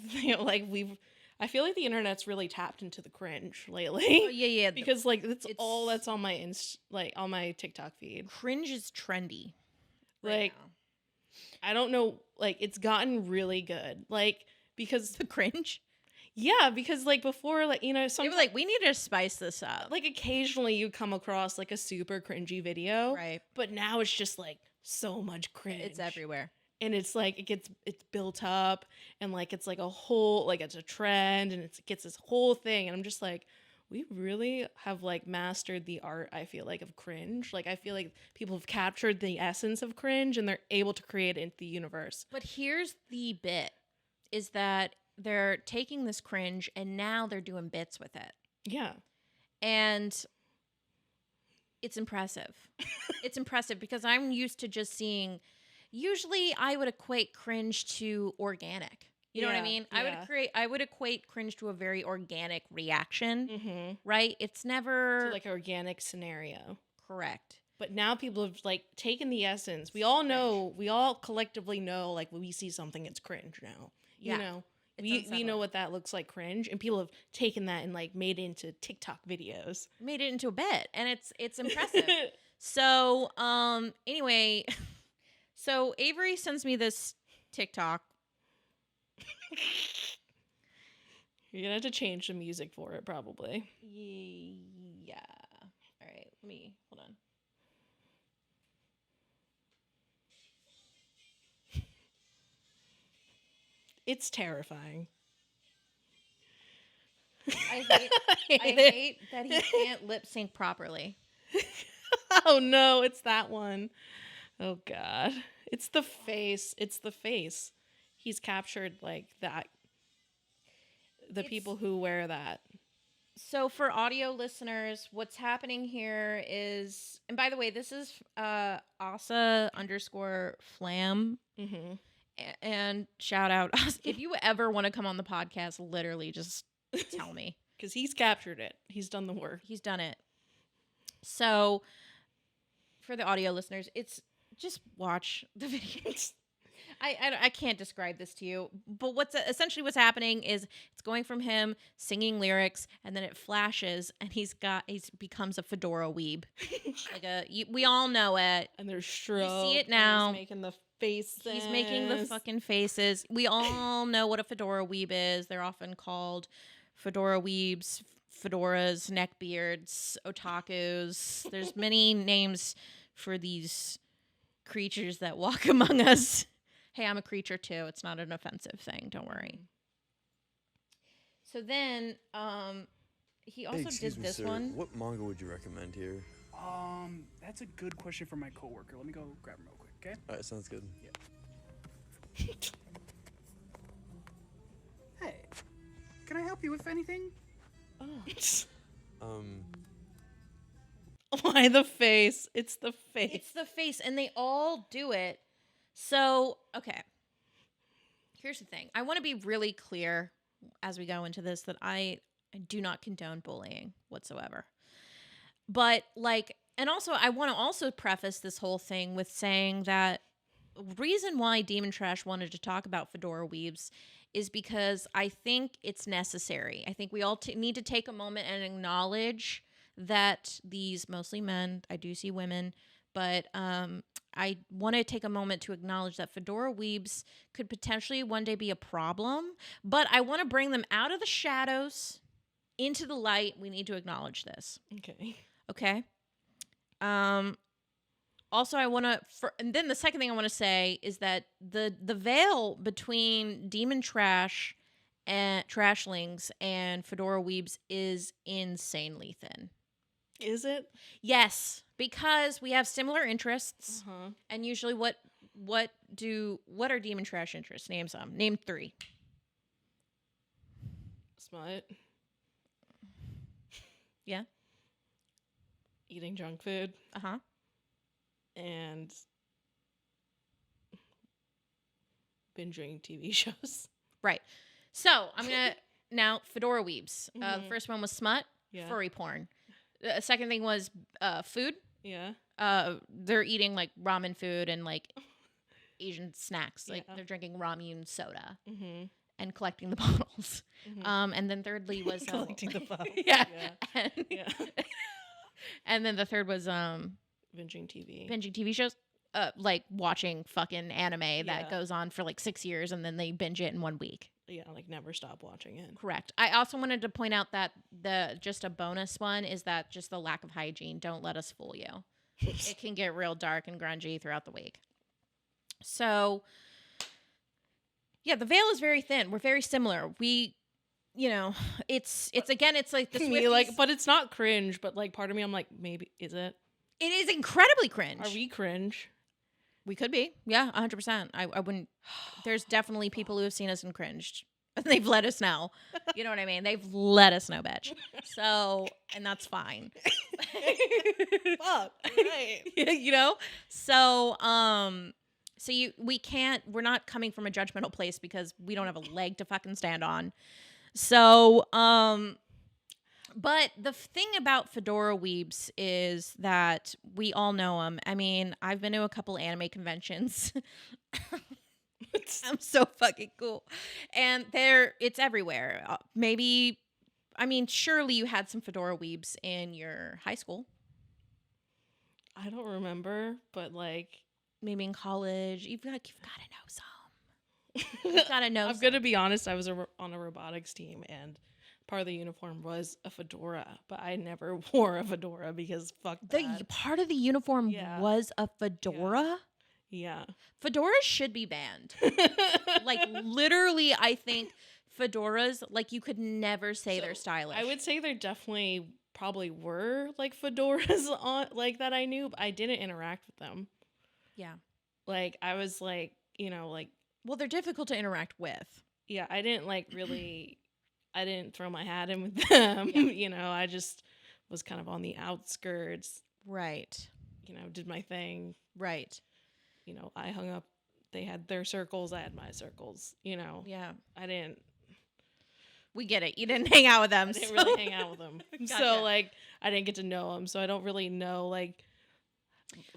I feel like the internet's really tapped into the cringe lately.
Oh, yeah.
Because like it's all that's on my on my TikTok feed.
Cringe is trendy.
Like
now.
I don't know, like it's gotten really good. Like because
The cringe?
yeah, because like before, like, you know,
They
some
were like, we need to spice this up.
like occasionally you come across like a super cringy video.
Right.
But now it's just like so much cringe.
It's everywhere.
And it's like it's built up and like it's like a whole like it's a trend and it gets this whole thing and I'm just like we really have like mastered the art, I feel like, of cringe. Like I feel like people have captured the essence of cringe and they're able to create it into the universe.
But here's the bit is that they're taking this cringe and now they're doing bits with it.
Yeah.
And it's impressive. It's impressive because I'm used to just seeing, usually I would equate cringe to organic. You know what I mean?
Yeah.
I would equate cringe to a very organic reaction,
Mm-hmm.
right? It's never
So like an organic scenario.
correct.
But now people have like taken the essence. We all know, we all collectively know, like when we see something, it's cringe now.
Yeah.
You know,
It's
we
unsettling.
know what that looks like, cringe, and people have taken that and like made it into TikTok videos.
Made it into a bit, and it's impressive. So, anyway, so Avery sends me this TikTok.
You're gonna have to change the music for it, probably.
Yeah. All right. Let me hold on.
It's terrifying.
I hate that he can't lip sync properly.
Oh no, it's that one. Oh god. It's the face. It's the face. He's captured like that. The people who wear that.
So for audio listeners, what's happening here is, and by the way, this is Asa_flam.
Mm-hmm.
And shout out us. If you ever want to come on the podcast, literally just tell me.
Because he's captured it. He's done the work.
He's done it. So for the audio listeners, it's just watch the videos. I can't describe this to you, but what's happening is it's going from him singing lyrics, and then it flashes, and he's becomes a fedora weeb. We all know it.
And there's stroke.
You see it now.
He's making the faces.
He's making the fucking faces. We all know what a fedora weeb is. They're often called fedora weebs, fedoras, neckbeards, otakus. There's many names for these creatures that walk among us. Hey, I'm a creature too. It's not an offensive thing. Don't worry. So then, he also
Excuse
did
me,
this
sir.
one.
What manga would you recommend here?
That's a good question for my coworker. Let me go grab him real quick, okay?
Alright, sounds good.
Hey, can I help you with anything?
Why the face? It's the face.
It's the face, and they all do it. So, okay. Here's the thing. I want to be really clear as we go into this that I do not condone bullying whatsoever. But and also I want to also preface this whole thing with saying that reason why Demon Trash wanted to talk about fedora weebs is because I think it's necessary. I think we all need to take a moment and acknowledge that these, mostly men, I do see women, but I want to take a moment to acknowledge that fedora weebs could potentially one day be a problem, but I want to bring them out of the shadows into the light. We need to acknowledge this. Okay. Also, I want to, and then the second thing I want to say is that the veil between Demon Trash and Trashlings and fedora weebs is insanely thin.
Is it?
Yes, because we have similar interests,
Uh-huh.
and usually, what are Demon Trash interests? Name some. Name 3.
Smut.
Yeah.
Eating junk food.
Uh-huh.
And binging TV shows.
Right. So I'm gonna now fedora weebs. The
Mhm.
first one was smut,
Yeah.
furry porn. The second thing was food.
Yeah.
They're eating like ramen food and like Asian snacks. Like
Yeah.
they're drinking ramen soda
Mm-hmm.
and collecting the bottles.
Mhm.
And then thirdly was
Collecting the bottle.
yeah.
Yeah.
And,
Yeah.
and then the third was
Binging TV.
binging TV shows. Like watching fucking anime that
Yeah.
goes on for like 6 years and then they binge it in 1 week.
Yeah, like never stop watching it.
Correct. I also wanted to point out that just a bonus one is that just the lack of hygiene. Don't let us fool you. It can get real dark and grungy throughout the week. So, yeah, the veil is very thin. We're very similar. We, it's again, it's like the
Me, like, but it's not cringe. But like, part of me, I'm like, maybe is it?
it is incredibly cringe.
Are we cringe?
We could be. Yeah, 100%. I wouldn't. There's definitely people who have seen us and cringed. They've let us know. You know what I mean? They've let us know, bitch. So, and that's fine.
Fuck. Right.
We're not coming from a judgmental place because we don't have a leg to fucking stand on. So, but the thing about fedora weebs is that we all know them. I mean, I've been to a couple anime conventions. I'm so fucking cool. And it's everywhere. Surely you had some fedora weebs in your high school.
I don't remember, but like
Maybe in college. You've got to know some. You gotta know.
I'm gonna be honest. I was on a robotics team, and part of the uniform was a fedora, but I never wore a fedora because fuck that.
Part of the uniform
Yeah.
was a fedora.
Yeah.
Fedoras should be banned. Like literally, I think fedoras, like you could never say they're stylish.
I would say there definitely probably were like fedoras on like that I knew, but I didn't interact with them.
Yeah.
Like I was like, you know, like,
well, they're difficult to interact with.
yeah, I didn't like really, I didn't throw my hat in with them.
Yeah.
You know, I just was kind of on the outskirts.
Right.
You know, did my thing.
Right.
You know, I hung up. They had their circles. I had my circles. You know.
Yeah.
I didn't.
We get it. You didn't hang out with them.
I didn't really hang out with them.
Gotcha.
So like, I didn't get to know them. So I don't really know like.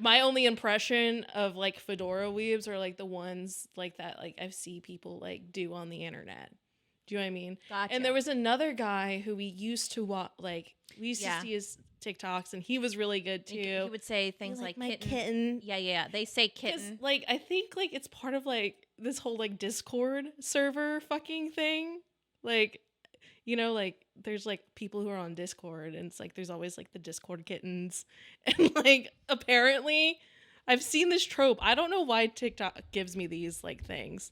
My only impression of like fedora weebs are like the ones like that like I see people like do on the internet. Do you know what I mean?
Gotcha.
And there was another guy who we used to watch, like we used to see his TikToks, and he was really good too.
He would say things like
my
kitten.
kitten.
Yeah. They say
'Cause,
kitten.
like I think like it's part of like this whole like Discord server fucking thing. Like, you know, like there's like people who are on Discord, and it's like there's always like the Discord kittens, and like apparently I've seen this trope. I don't know why TikTok gives me these like things.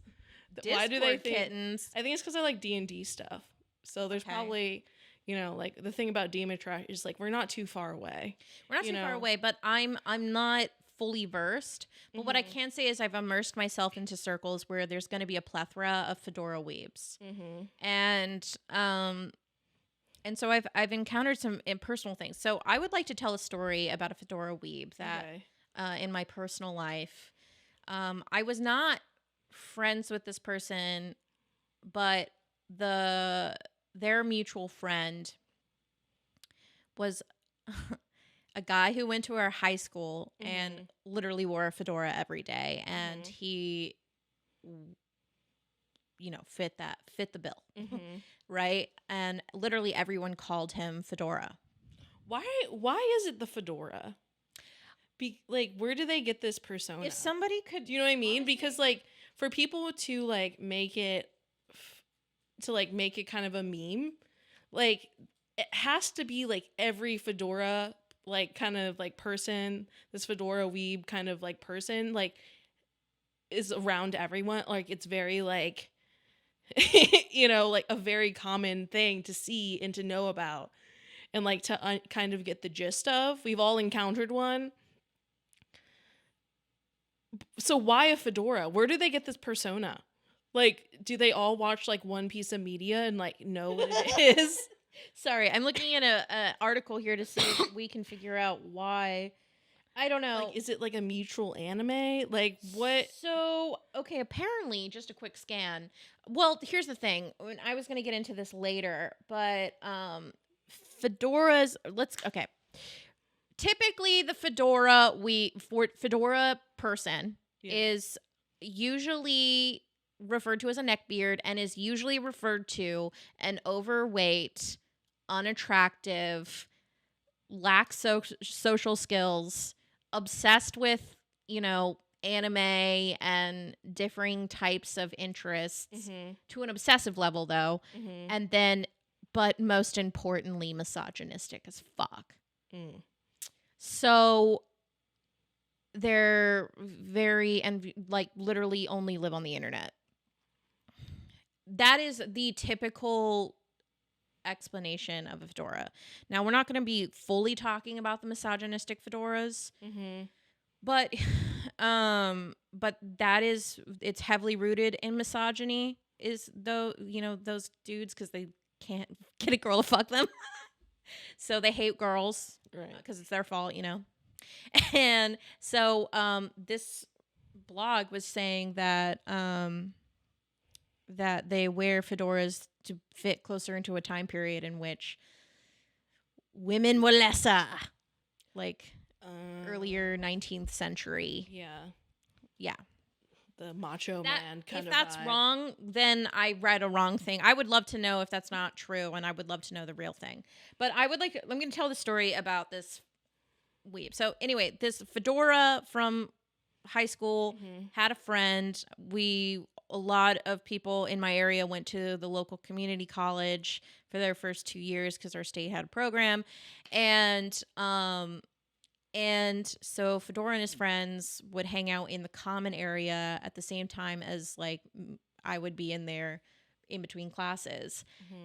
Why do they
Discord
think
kittens?
I think it's because I like D&D stuff. So there's
Okay.
probably, you know, like the thing about Demon Trash is like we're not too far away.
We're not
you
too far
know?
away, but I'm not fully versed. But what I
Mhm.
can say is I've immersed myself into circles where there's going to be a plethora of fedora weebs, and so I've encountered some impersonal things. So I would like to tell a story about a fedora weeb that in my personal life, I was not friends with this person, but their mutual friend was a guy who went to our high school and literally wore a fedora every day, and he, you know, fit the bill, right? And literally everyone called him Fedora.
Why is it the fedora? Like, where do they get this persona?
If somebody could,
Do you know what I mean? Because like for people to like make it kind of a meme, like it has to be like every fedora like kind of like person, this fedora weeb kind of like person like is around everyone. Like it's very like you know, like a very common thing to see and to know about, and like to kind of get the gist of. We've all encountered one. So why a fedora? Where do they get this persona? Like, do they all watch like one piece of media and like know what it is?
sorry, I'm looking at a article here to see if we can figure out why. I don't know.
Like, is it like a mutual anime? Like, what?
So, okay, apparently, just a quick scan. Well, here's the thing. I was going to get into this later, but fedoras, okay. Typically, the fedora person is usually referred to as a neckbeard and is usually referred to an overweight, unattractive, lacks social skills, obsessed with, you know, anime and differing types of interests to an obsessive level, though. And then, but most importantly, misogynistic as fuck. So they're very, and like literally only live on the internet. That is the typical explanation of a fedora. Now, we're not going to be fully talking about the misogynistic fedoras, but that is, it's heavily rooted in misogyny, is though, you know, those dudes, because they can't get a girl to fuck them. So they hate girls,
Right?
Because it's their fault, you know. And so this blog was saying that that they wear fedoras to fit closer into a time period in which women were lesser, like earlier 19th century. Yeah.
The macho man kind
if
of
that's
vibe.
wrong, then I read a wrong thing. I would love to know if that's not true, and I would love to know the real thing. But I'm going to tell the story about this weeb. So anyway, this fedora from high school had a friend. We a lot of people in my area went to the local community college for their first 2 years because our state had a program. And so Fedora and his friends would hang out in the common area at the same time as like I would be in there in between classes.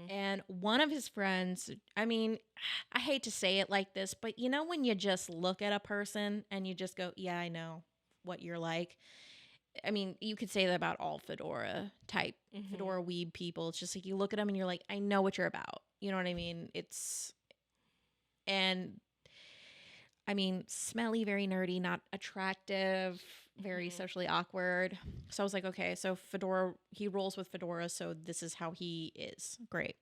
And one of his friends, I mean, I hate to say it like this, but you know when you just look at a person and you just go, yeah, I know what you're like. I mean, you could say that about all Fedora type, Fedora weeb people. It's just like you look at them and you're like, I know what you're about. You know what I mean? And I mean, smelly, very nerdy, not attractive, very socially awkward. So I was like, okay, so Fedora, he rolls with Fedora, so this is how he is. Great.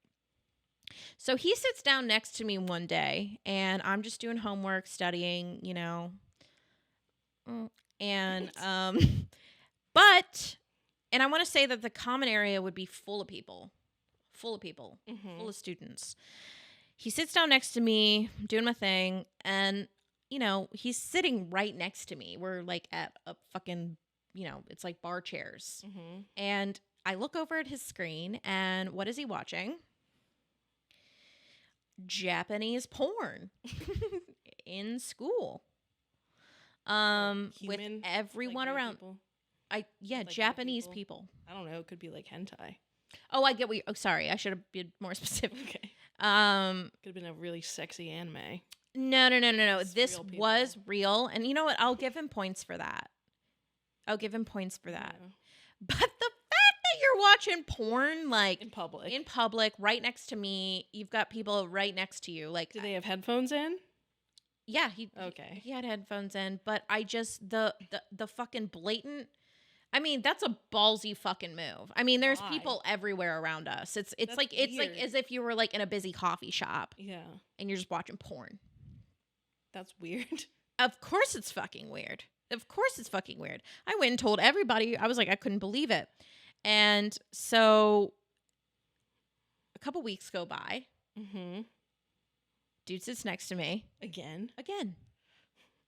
So he sits down next to me one day, and I'm just doing homework, studying, you know. And, but, and I want to say that the common area would be full of people, full of students. He sits down next to me, doing my thing, and you know, he's sitting right next to me. We're like at a fucking, you know, it's like bar chairs. And I look over at his screen and what is he watching? Japanese porn in school. With everyone
like
around.
people?
Like Japanese people.
I don't know. It could be like hentai.
Oh, I get what you, oh, sorry. I should have been more specific.
Okay.
Could
have been a really sexy anime.
No.
It's
This
real people.
was real. And you know what? I'll give him points for that. But the fact that you're watching porn, like
In
public, right next to me, you've got people right next to you. Like,
Do they have headphones in?
yeah,
Okay.
he had headphones in, but I just, the fucking blatant, I mean, that's a ballsy fucking move. I mean, there's
Why?
people everywhere around us. It's
That's
like
weird.
as if you were like in a busy coffee shop
Yeah.
and you're just watching porn.
That's weird.
Of course it's fucking weird. I went and told everybody. I was like, I couldn't believe it. And so a couple weeks go by. Dude sits next to me.
Again.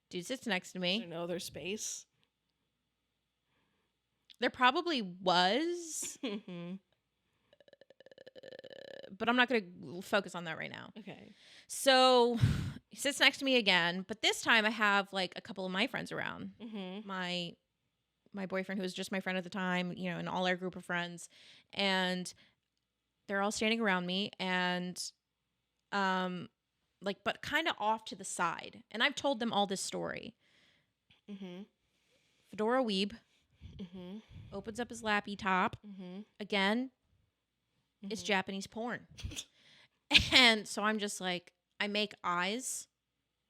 Dude sits next to
Is
me.
there no other space?
There probably was, but I'm not going to focus on that right now.
Okay.
So he sits next to me again, but this time I have like a couple of my friends around. My boyfriend, who was just my friend at the time, you know, and all our group of friends, and they're all standing around me and like, but kind of off to the side. And I've told them all this story. Fedora weeb opens up his lappy top. Again, it's Japanese porn. And so I'm just like, I make eyes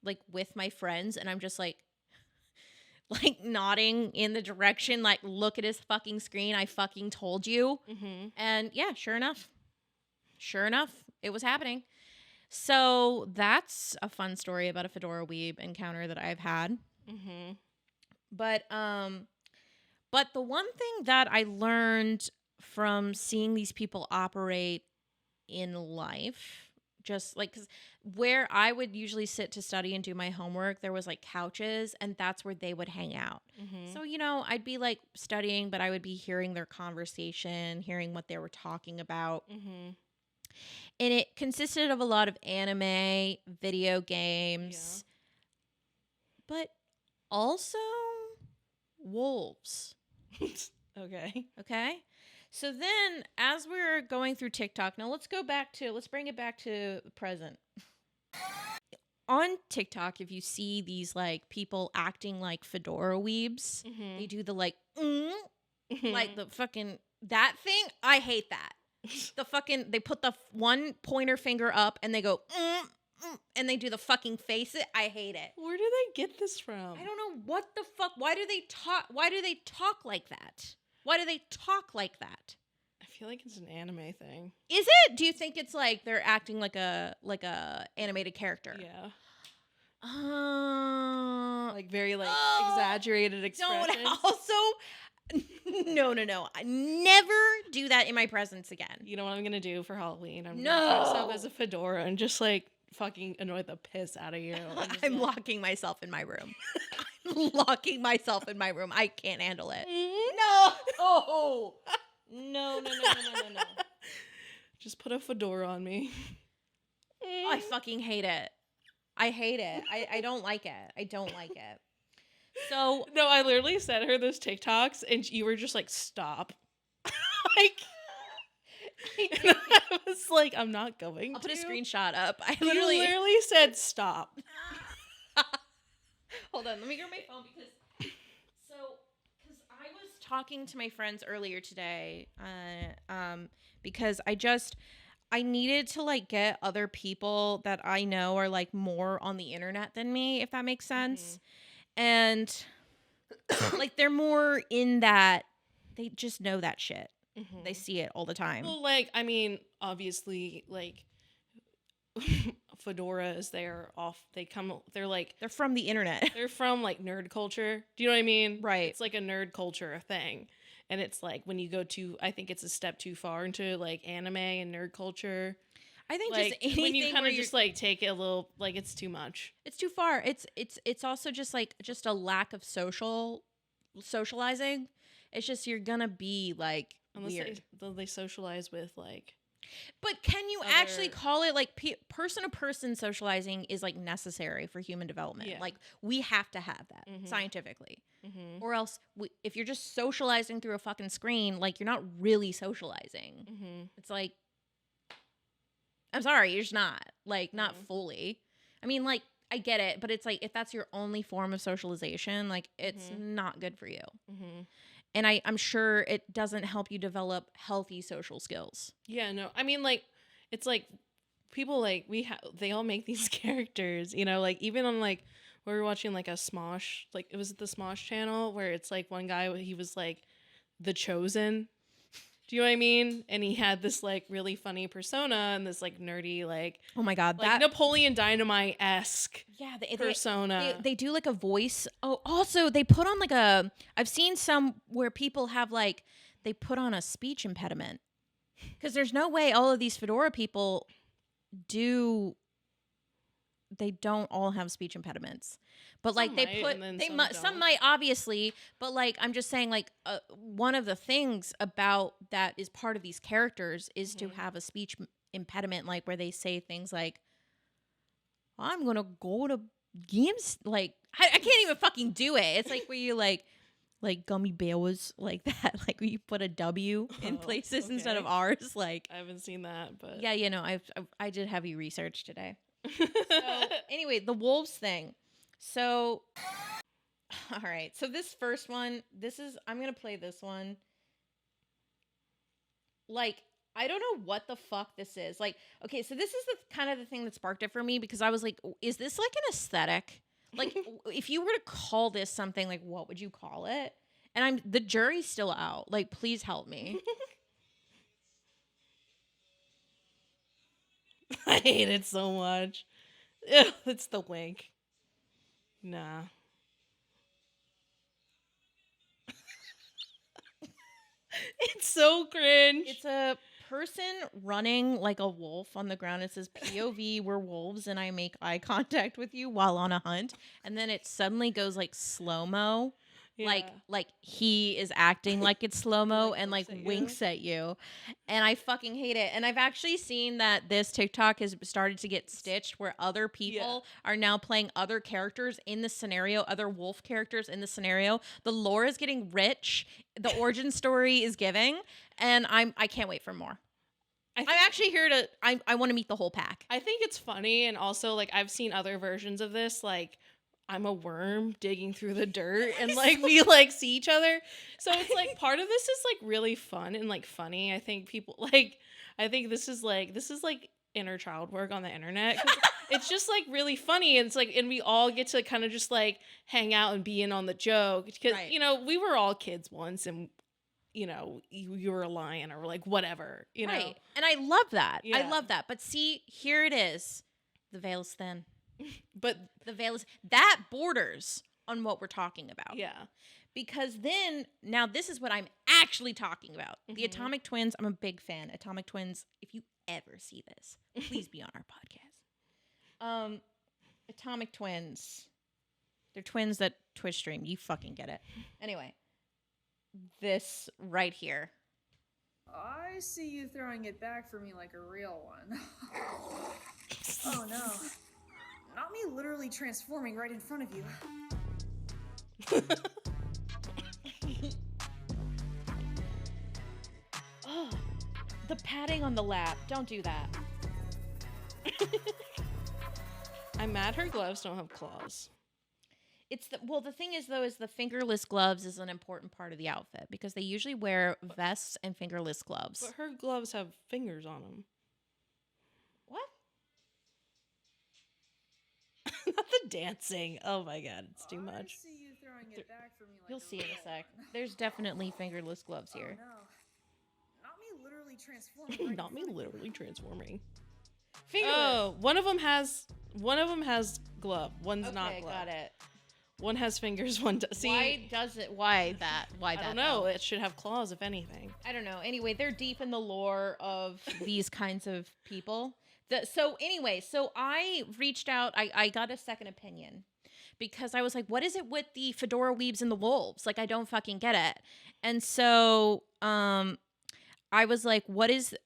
like with my friends, and I'm just like nodding in the direction, like, look at his fucking screen. I fucking told you. And yeah, sure enough, it was happening. So that's a fun story about a Fedora weeb encounter that I've had. But the one thing that I learned from seeing these people operate in life, just like, 'cause where I would usually sit to study and do my homework, there was like couches, and that's where they would hang out. So, you know, I'd be like studying, but I would be hearing their conversation, hearing what they were talking about. And it consisted of a lot of anime, video games, but also wolves. Okay. So then as we're going through TikTok, now let's bring it back to the present. On TikTok, if you see these like people acting like Fedora weebs, they do the like, like the fucking, that thing. I hate that. They put the one pointer finger up and they go, and they do the fucking face it. I hate it.
Where do they get this from?
I don't know what the fuck. Why do they talk like that?
I feel like it's an anime thing.
Is it? Do you think it's like they're acting like a animated character?
Yeah.
Like
very like exaggerated expressions.
Don't also. No. I never do that in my presence again.
You know what I'm gonna do for Halloween? I'm gonna dress up as a fedora and just like fucking annoy the piss out of you.
I'm locking myself in my room. locking myself in my room. I can't handle it.
Mm-hmm.
No. Oh. No.
Just put a fedora on me.
I fucking hate it. I hate it. I don't like it. I don't like it. So
No, I literally sent her those TikToks and you were just like, stop. Like, and I was like, I'm not going
I'll put a
to.
screenshot up. I
You literally said stop.
Hold on, let me grab my phone because I was talking to my friends earlier today, because I needed to like get other people that I know are like more on the internet than me, if that makes sense, and like they're more in that, they just know that shit. They see it all the time.
Well, like, I mean, obviously, like, fedoras, they're
They're from the internet.
they're from like nerd culture. Do you know what I mean?
Right.
It's like a nerd culture thing. And it's like when you go to, I think it's a step too far into like anime and nerd culture.
I think
Like
just anything
when you kind
where
of just like take it a little, like it's too much.
it's too far. It's also just like just a lack of socializing. It's just you're gonna be like
Unless
weird.
they socialize with like.
But can you actually
other-
call it like person to person socializing is like necessary for human development?
Yeah.
Like we have to have that scientifically,
Mm-hmm.
or else if you're just socializing through a fucking screen, like you're not really socializing.
Mm-hmm.
It's like, I'm sorry, you're just not like not fully. I mean, like I get it, but it's like if that's your only form of socialization, like it's not good for you.
Mm-hmm.
And I'm sure it doesn't help you develop healthy social skills.
Yeah, no. I mean, like, it's like people like they all make these characters, you know, like even on like we were watching like a Smosh, like it was the Smosh channel where it's like one guy, he was like the chosen. Do you know what I mean? And he had this like really funny persona and this like nerdy like
Oh my god,
like Napoleon Dynamite-esque persona.
They do like a voice. Oh, also they put on like I've seen some where people have like they put on a speech impediment because there's no way all of these fedora people they don't all have speech impediments, but like
Some
they
might,
put
and then
they
some
some
don't.
might obviously, but like I'm just saying like one of the things about that is part of these characters is to have a speech impediment, like where they say things like I'm gonna go to games, like I can't even fucking do it. It's like where you like gummy bears like that, like where you put a W in
Oh,
places instead of
okay.
R's, like
I haven't seen that, but
yeah, you know, I did heavy research today. So anyway, the wolves thing. So all right, so this first one, I'm gonna play this one. Like I don't know what the fuck this is. Like, okay, so this is the kind of the thing that sparked it for me because I was like, is this like an aesthetic? Like if you were to call this something, like what would you call it? And the jury's still out. Like, please help me.
I hate it so much. Ugh, it's the wink. Nah. It's so cringe.
It's a person running like a wolf on the ground. It says POV, we're wolves, and I make eye contact with you while on a hunt. And then it suddenly goes like slow-mo.
Yeah.
Like he is acting like it's slow-mo
Like
and like
winks at you.
winks at you. And I fucking hate it. And I've actually seen that this TikTok has started to get stitched where other people are now playing other characters in the scenario, other wolf characters in the scenario. The lore is getting rich. The origin story is giving. And I can't wait for more. I'm actually here to I want to meet the whole pack.
I think it's funny, and also like I've seen other versions of this, like I'm a worm digging through the dirt and like we like see each other. So it's like part of this is like really fun and like funny. I think people like I think this is like inner child work on the internet. 'Cause it's just like really funny, and it's like and we all get to kind of just like hang out and be in on the joke because
Right.
you know we were all kids once, and you know you were a lion or like whatever, you know.
Right. And I love that. I
Yeah.
love that. But see, here it is. The veil is thin.
But
The veil is that borders on what we're talking about.
yeah.
Because then now this is what I'm actually talking about. The
Mhm.
Atomic Twins, I'm a big fan. Atomic Twins, if you ever see this, please be on our podcast. Atomic Twins. They're twins that Twitch stream. You fucking get it. Anyway, this right here.
I see you throwing it back for me like a real one. Oh no. Not me literally transforming right in front of you.
Oh, the padding on the lap. Don't do that.
I'm mad her gloves don't have claws.
It's the thing is though is the fingerless gloves is an important part of the outfit because they usually wear vests and fingerless gloves.
But her gloves have fingers on them.
What?
Not the dancing. Oh my god, it's too much.
I see you throwing it back for me like
You'll
a
see in
real
a sec.
one.
There's definitely fingerless gloves here.
Oh no. Not me literally transforming right
Not
in
me
front of you.
literally transforming.
Fingerless.
Oh, one of them has glove. One's
Okay,
not glove.
got it.
One has fingers, one does. See,
Why does it? Why that? Why that?
I don't know.
though?
It should have claws, if anything.
I don't know. Anyway, they're deep in the lore of these kinds of people. So I reached out. I got a second opinion because I was like, what is it with the fedora weebs and the wolves? Like, I don't fucking get it. And so I was like,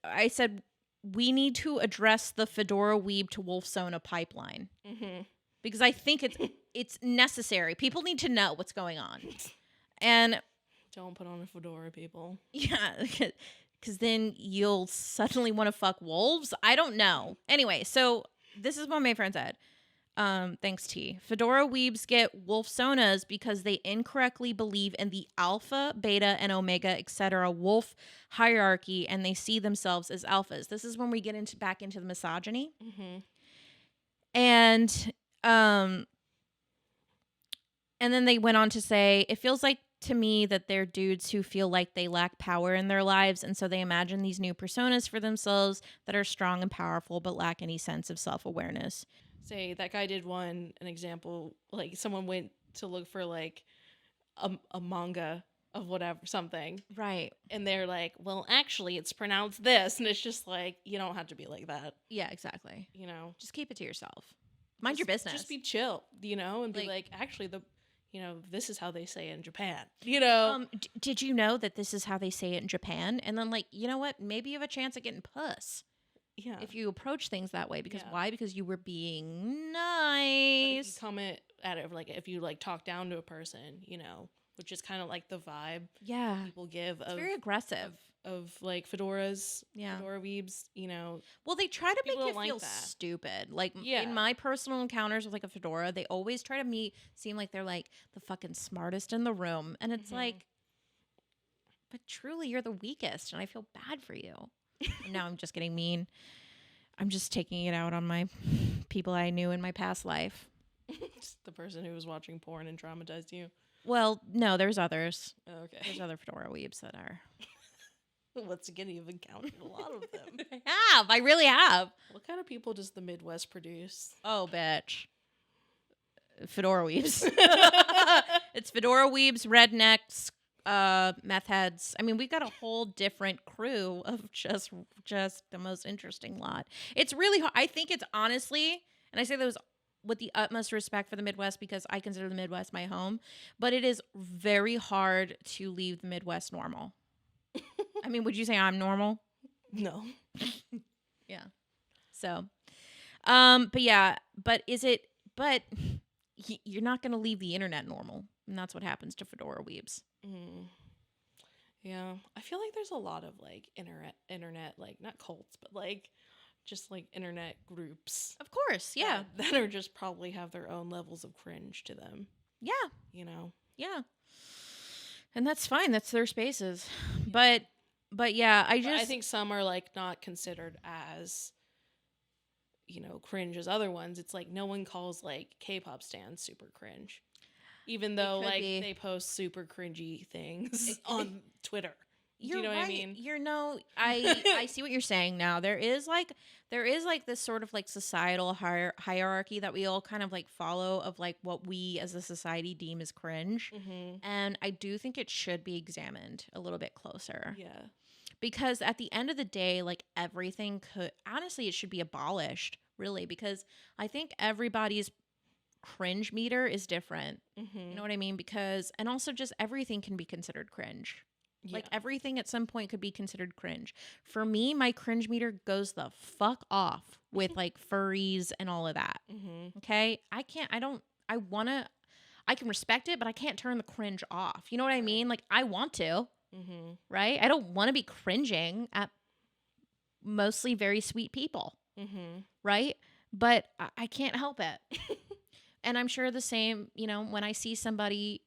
I said, we need to address the fedora weeb to wolfsona pipeline.
Mm-hmm.
Because I think it's necessary. People need to know what's going on. And
Don't put on a fedora, people.
yeah, because then you'll suddenly want to fuck wolves. I don't know. Anyway, so this is what my friend said. Thanks, T. Fedora weebs get wolfsonas because they incorrectly believe in the alpha, beta, and omega, etc. wolf hierarchy, and they see themselves as alphas. This is when we get back into the misogyny.
Mm-hmm.
And then they went on to say, it feels like to me that they're dudes who feel like they lack power in their lives, and so they imagine these new personas for themselves that are strong and powerful but lack any sense of self-awareness.
Say that guy did an example, like someone went to look for like a manga of whatever, something.
Right.
And they're like, well, actually it's pronounced this. And it's just like, you don't have to be like that.
Yeah, exactly.
You know,
Just keep it to yourself. Mind your business.
Just be chill, and be
Like-
like, actually this is how they say it in Japan, you know?
Did you know that this is how they say it in Japan? And then, like, you know what? Maybe you have a chance at getting puss
Yeah.
if you approach things that way. Because
Yeah.
why? Because you were being
But if you
nice.
comment at it, like if you like talk down to a person, which is kind of like the vibe
Yeah.
people give
It's
of
very aggressive.
of like fedoras,
Yeah.
fedora weebs,
Well, they try to make
People
you
don't like
feel
that.
stupid. Like
Yeah.
in my personal encounters with like a fedora, they always try to seem like they're like the fucking smartest in the room, and it's
Mhm.
like, but truly, you're the weakest, and I feel bad for you. And now I'm just getting mean. I'm just taking it out on my people I knew in my past life.
Just the person who was watching porn and traumatized you.
Well, no, there's others.
Oh, okay.
There's other fedora weebs that are.
Once again, you've encountered a lot of them.
I really have.
What kind of people does the Midwest produce?
Oh, bitch. Fedora weebs. It's fedora weebs, rednecks, meth heads. I mean, we've got a whole different crew of just the most interesting lot. It's really hard. I think it's honestly, and I say those with the utmost respect for the Midwest because I consider the Midwest my home, but it is very hard to leave the Midwest normal. I mean, would you say I'm normal?
No.
Yeah. So, but you're not going to leave the internet normal. And that's what happens to fedora weebs.
Mm. Yeah. I feel like there's a lot of like internet, like not cults, but like just like internet groups.
Of course. Yeah.
That are just probably have their own levels of cringe to them,
Yeah.
Yeah.
And that's fine. That's their spaces. But yeah, I
But I think some are like not considered as cringe as other ones. It's like no one calls like K-pop stands super cringe, even though
could
like
be.
they post super cringy things on Twitter. Do
you're
you know
right.
what I mean?
I see what you're saying now. There is like this sort of like societal hierarchy that we all kind of like follow of like what we as a society deem as cringe.
Mm-hmm.
And I do think it should be examined a little bit closer.
Yeah.
Because at the end of the day, like everything it should be abolished, really, because I think everybody's cringe meter is different.
Mm-hmm.
You know what I mean? Because, and also just everything can be considered cringe. Like everything at some point could be considered cringe. For me, my cringe meter goes the fuck off with like furries and all of that.
Mm-hmm.
Okay? I can respect it, but I can't turn the cringe off. You know what I mean? Like I want to,
Mm-hmm.
right? I don't want to be cringing at mostly very sweet people,
Mm-hmm.
right? But I can't help it. And I'm sure the same, you know, when I see somebody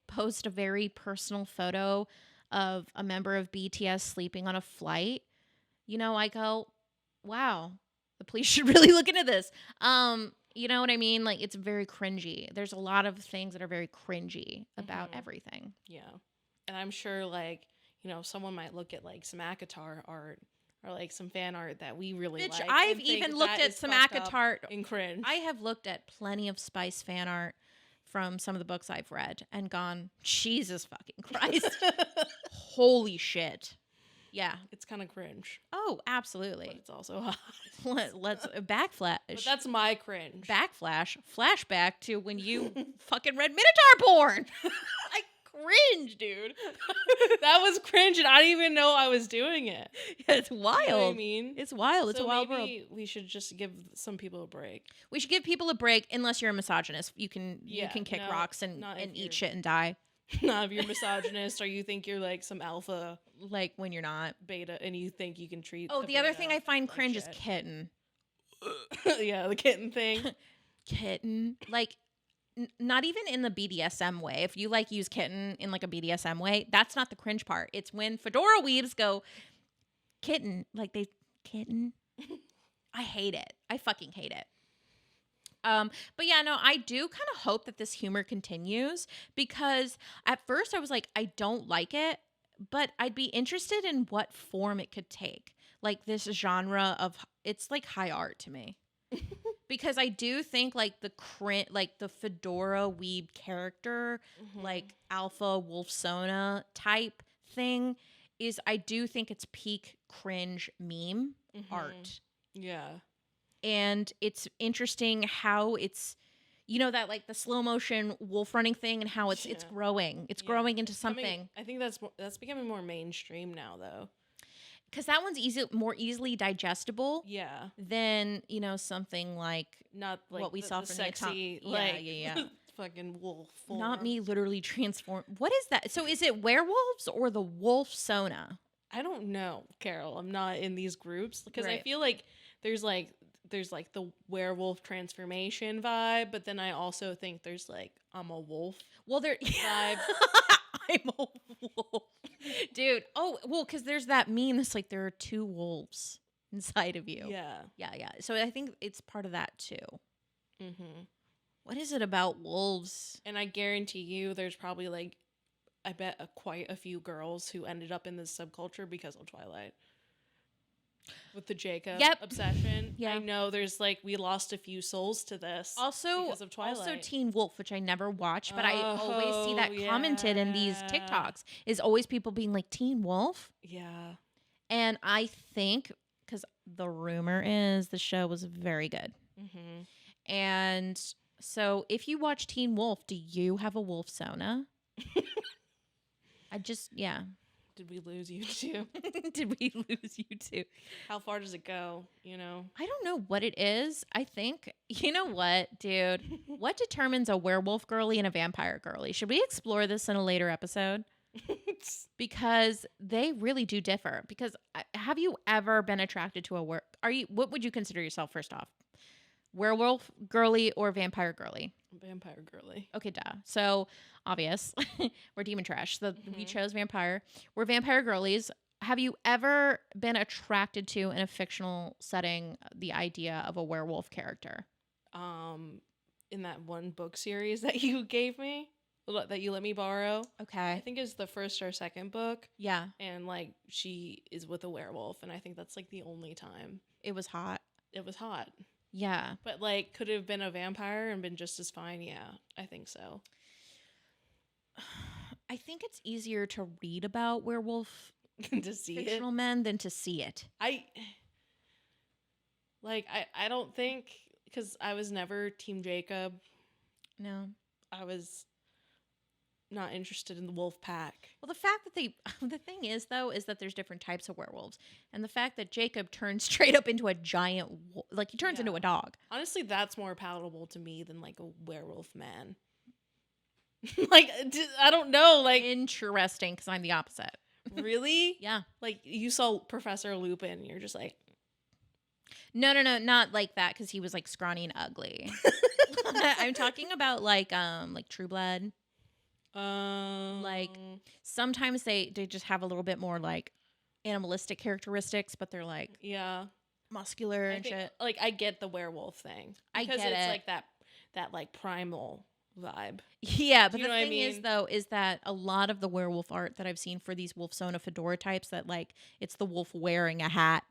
post a very personal photo of a member of BTS sleeping on a flight, you know, I go, wow, the police should really look into this. You know what I mean? Like it's very cringy. There's a lot of things that are very cringy about everything.
Yeah. And I'm sure like, you know, someone might look at like some ACOTAR art or like some fan art that we really
Bitch,
like.
I've
and think
even
that
looked at
is
some
fucked up
ACOTAR.
and cringe.
I have looked at plenty of Spice fan art from some of the books I've read and gone, Jesus fucking Christ. Holy shit. Yeah.
It's kind of cringe,
Oh,
but
absolutely.
it's also hot.
Let's backflash.
But that's my cringe.
Flashback to when you fucking read Minotaur porn. I cringe, dude.
That was cringe, and I didn't even know I was doing it.
It's
You know what I
wild.
mean?
It's wild. It's
So
a wild world.
maybe we should just give some people a break.
We should give people a break unless you're a misogynist. You can
Yeah,
kick
no,
rocks and
not if
eat
you're-
shit and die.
Not if you're misogynist or you think you're like some alpha
Like when you're not.
beta and you think you can treat.
Oh,
a
the other
beta
thing I find
like
cringe is
shit.
kitten.
Yeah, the kitten thing.
Kitten. Like not even in the BDSM way. If you like use kitten in like a BDSM way, that's not the cringe part. It's when fedora weebs go kitten, like they kitten. I hate it. I fucking hate it. But yeah, no, I do kind of hope that this humor continues because at first I was like, I don't like it, but I'd be interested in what form it could take. Like this genre of, it's like high art to me. Because I do think like the fedora weeb character, like alpha wolfsona type thing is, I do think it's peak cringe meme art.
Yeah.
And it's interesting how it's, you know, that like the slow motion wolf running thing and how it's growing. It's growing into something.
I think that's becoming more mainstream now, though.
Because that one's more easily digestible
Yeah.
than, you know, something like
Not like
what we saw from
sexy,
the
like
yeah.
fucking wolf.
Not
form.
me literally transform. What is that? So is it werewolves or the wolfsona?
I don't know, Carol. I'm not in these groups because I
Right.
feel like there's like the werewolf transformation vibe, but then I also think there's like I'm a wolf.
Well, there.
Vibe.
I'm a wolf, dude. Oh, well, because there's that meme that's like there are two wolves inside of you.
Yeah.
Yeah. So I think it's part of that too.
Mm-hmm.
What is it about wolves?
And I guarantee you, there's probably like, I bet quite a few girls who ended up in this subculture because of Twilight. With the Jacob obsession.
Yeah.
I know there's like, we lost a few souls to this.
Also,
because of Twilight.
also Teen Wolf, which I never watched, but I always see that
Oh,
commented in these
yeah.
TikToks. Is always people being like Teen Wolf,
Yeah.
and I think because the rumor is the show was very good,
Mm-hmm.
and so if you watch Teen Wolf, do you have a wolfsona? Yeah.
Did we lose you too?
Did we lose you too?
How far does it go? You know?
I don't know what it is. I think, you know what, dude? What determines a werewolf girly and a vampire girly? Should we explore this in a later episode? Because they really do differ. Because have you ever been attracted to what would you consider yourself first off? Werewolf girly or vampire girly?
Vampire girly.
Okay, duh. So obvious. We're demon trash. We chose vampire. We're vampire girlies. Have you ever been attracted to, in a fictional setting, the idea of a werewolf character?
In that one book series that you gave me, that you let me borrow. I
Okay.
think it's the first or second book.
Yeah.
And like she is with a werewolf, and I think that's like the only time
It was hot.
it was hot.
Yeah.
But like, could it have been a vampire and been just as fine? Yeah, I think so.
I think it's easier to read about werewolf
To see it,
fictional men than to see it.
I don't think, because I was never Team Jacob.
No.
I was not interested in the wolf pack.
Well, the fact that the thing is, though, is that there's different types of werewolves. And the fact that Jacob turns straight up into a giant, like he turns into a dog.
Honestly, that's more palatable to me than like a werewolf man. Like, I don't know. Like,
Interesting, because I'm the opposite.
really?
Yeah.
Like, you saw Professor Lupin and you're just like,
No, not like that, because he was like scrawny and ugly. I'm talking about like True Blood. Like sometimes they just have a little bit more like animalistic characteristics, but they're like
yeah,
muscular and shit.
Like, I get the werewolf thing.
I
Because
get
it's
it.
like that like primal vibe.
Yeah, but
you
the
know what I
thing is,
mean?
though, is that a lot of the werewolf art that I've seen for these wolfsona fedora types, that like it's the wolf wearing a hat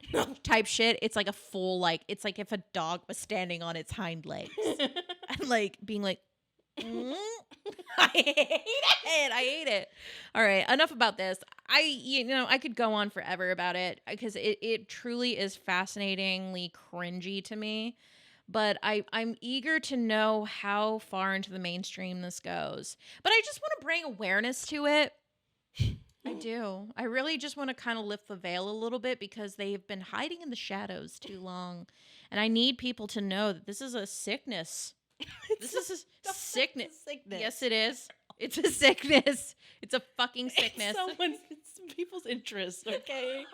type shit. It's like a full like, it's like if a dog was standing on its hind legs and like being like, I hate it. All right, enough about this. I could go on forever about it because it truly is fascinatingly cringy to me. But I'm eager to know how far into the mainstream this goes. But I just want to bring awareness to it. I do. I really just want to kind of lift the veil a little bit because they've been hiding in the shadows too long. And I need people to know that this is a sickness. This is a sickness. Yes, it is. It's a sickness. It's a fucking sickness.
It's people's interest, okay?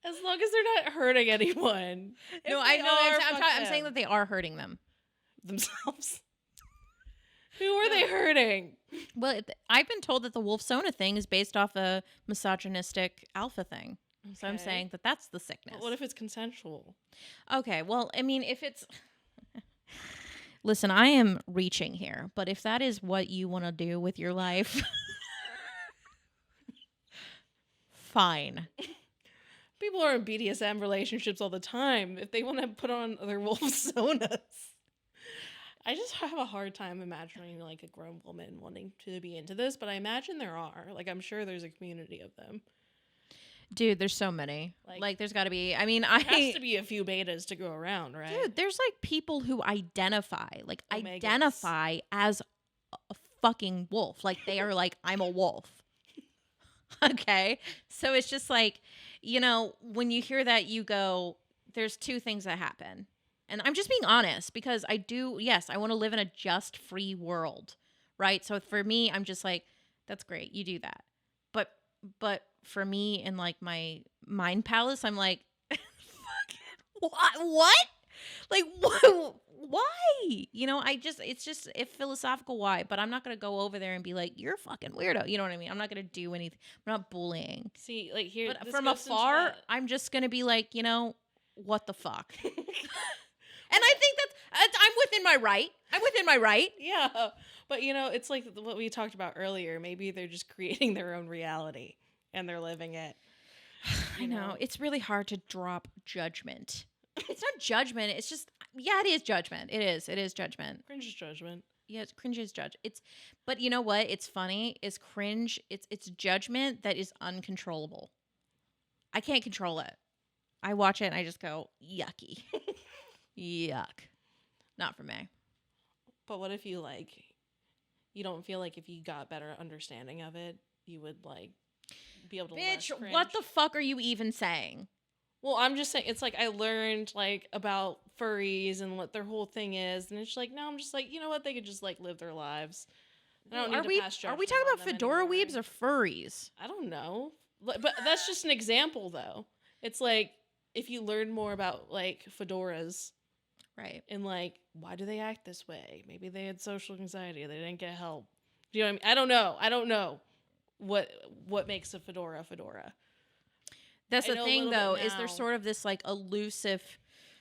As long as they're not hurting anyone.
No,
If
I
they
know.
are,
I'm
fuck
saying
them.
that they are hurting them.
Themselves. Who are they hurting?
Well, I've been told that the wolfsona thing is based off a misogynistic alpha thing. So I'm
Okay.
saying that that's the sickness.
But what if it's consensual?
Okay, well, I mean, if it's... Listen, I am reaching here, but if that is what you want to do with your life, fine.
People are in BDSM relationships all the time. If they want to put on their wolfsonas. I just have a hard time imagining like a grown woman wanting to be into this, but I imagine there are. Like, I'm sure there's a community of them.
Dude, there's so many. Like there's got to be... I mean,
There has to be a few betas to go around, right?
Dude, there's like people who identify
Omegas.
as a fucking wolf. Like they are like, I'm a wolf. Okay. So it's just like, when you hear that, you go, there's two things that happen. And I'm just being honest because I want to live in a just free world. Right. So for me, I'm just like, that's great. You do that. But for me in like my mind palace, I'm like, what? Like, why? It's just a philosophical why, but I'm not going to go over there and be like, you're a fucking weirdo. You know what I mean? I'm not going to do anything. I'm not bullying.
See, like here,
But
this
from
goes into
afar,
that-
I'm just going to be like, what the fuck? And I think I'm within my right. I'm within my right.
Yeah, but it's like what we talked about earlier. Maybe they're just creating their own reality and they're living it.
I know. It's really hard to drop judgment. It's not judgment. It's just, it is judgment. It is judgment.
Cringe is judgment.
Yeah, cringe is judge. But you know what? It's funny. Is cringe. It's judgment that is uncontrollable. I can't control it. I watch it and I just go, yucky. Yuck. Not for me.
But what if you don't feel like if you got better understanding of it, you would be able to
Bitch,
less cringe?
what the fuck are you even saying?
Well, I'm just saying, it's like I learned about furries and what their whole thing is, and it's like now I'm just like, you know what, they could just live their lives. I don't need to pass
Are we
judgment
talking
on
about
them
fedora
anymore.
weebs or furries?
I don't know, but that's just an example though. It's like if you learn more about fedoras,
Right.
and why do they act this way? Maybe they had social anxiety, they didn't get help. Do you know what I mean? I don't know what makes a fedora a fedora.
That's
I
the
know a
thing,
little bit
though, is
now.
there's sort of this elusive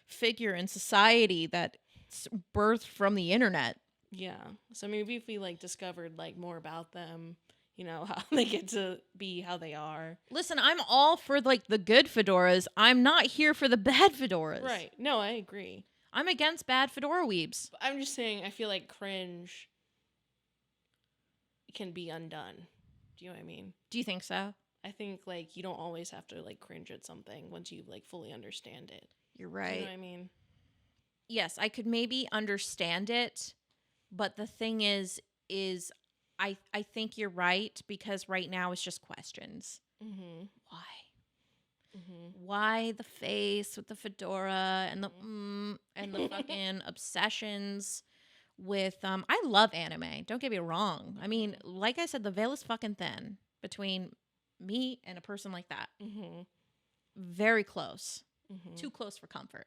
figure in society that's birthed from the internet.
Yeah. So maybe if we discovered more about them, how they get to be how they are.
Listen, I'm all for the good fedoras. I'm not here for the bad fedoras.
Right. No, I agree.
I'm against bad fedora weebs.
But I'm just saying I feel like cringe can be undone. Do you know what I mean?
Do you think so?
I think you don't always have to cringe at something once you fully understand it.
You're
Do
right.
you know what I mean?
Yes, I could maybe understand it But the thing is I think you're right, because right now it's just questions.
Mm-hmm.
Why?
Mm-hmm.
Why the face with the fedora and the and the fucking obsessions with I love anime. Don't get me wrong. I mean, like I said, the veil is fucking thin between me and a person like that.
Mm-hmm.
Very close.
Mm-hmm.
Too close for comfort.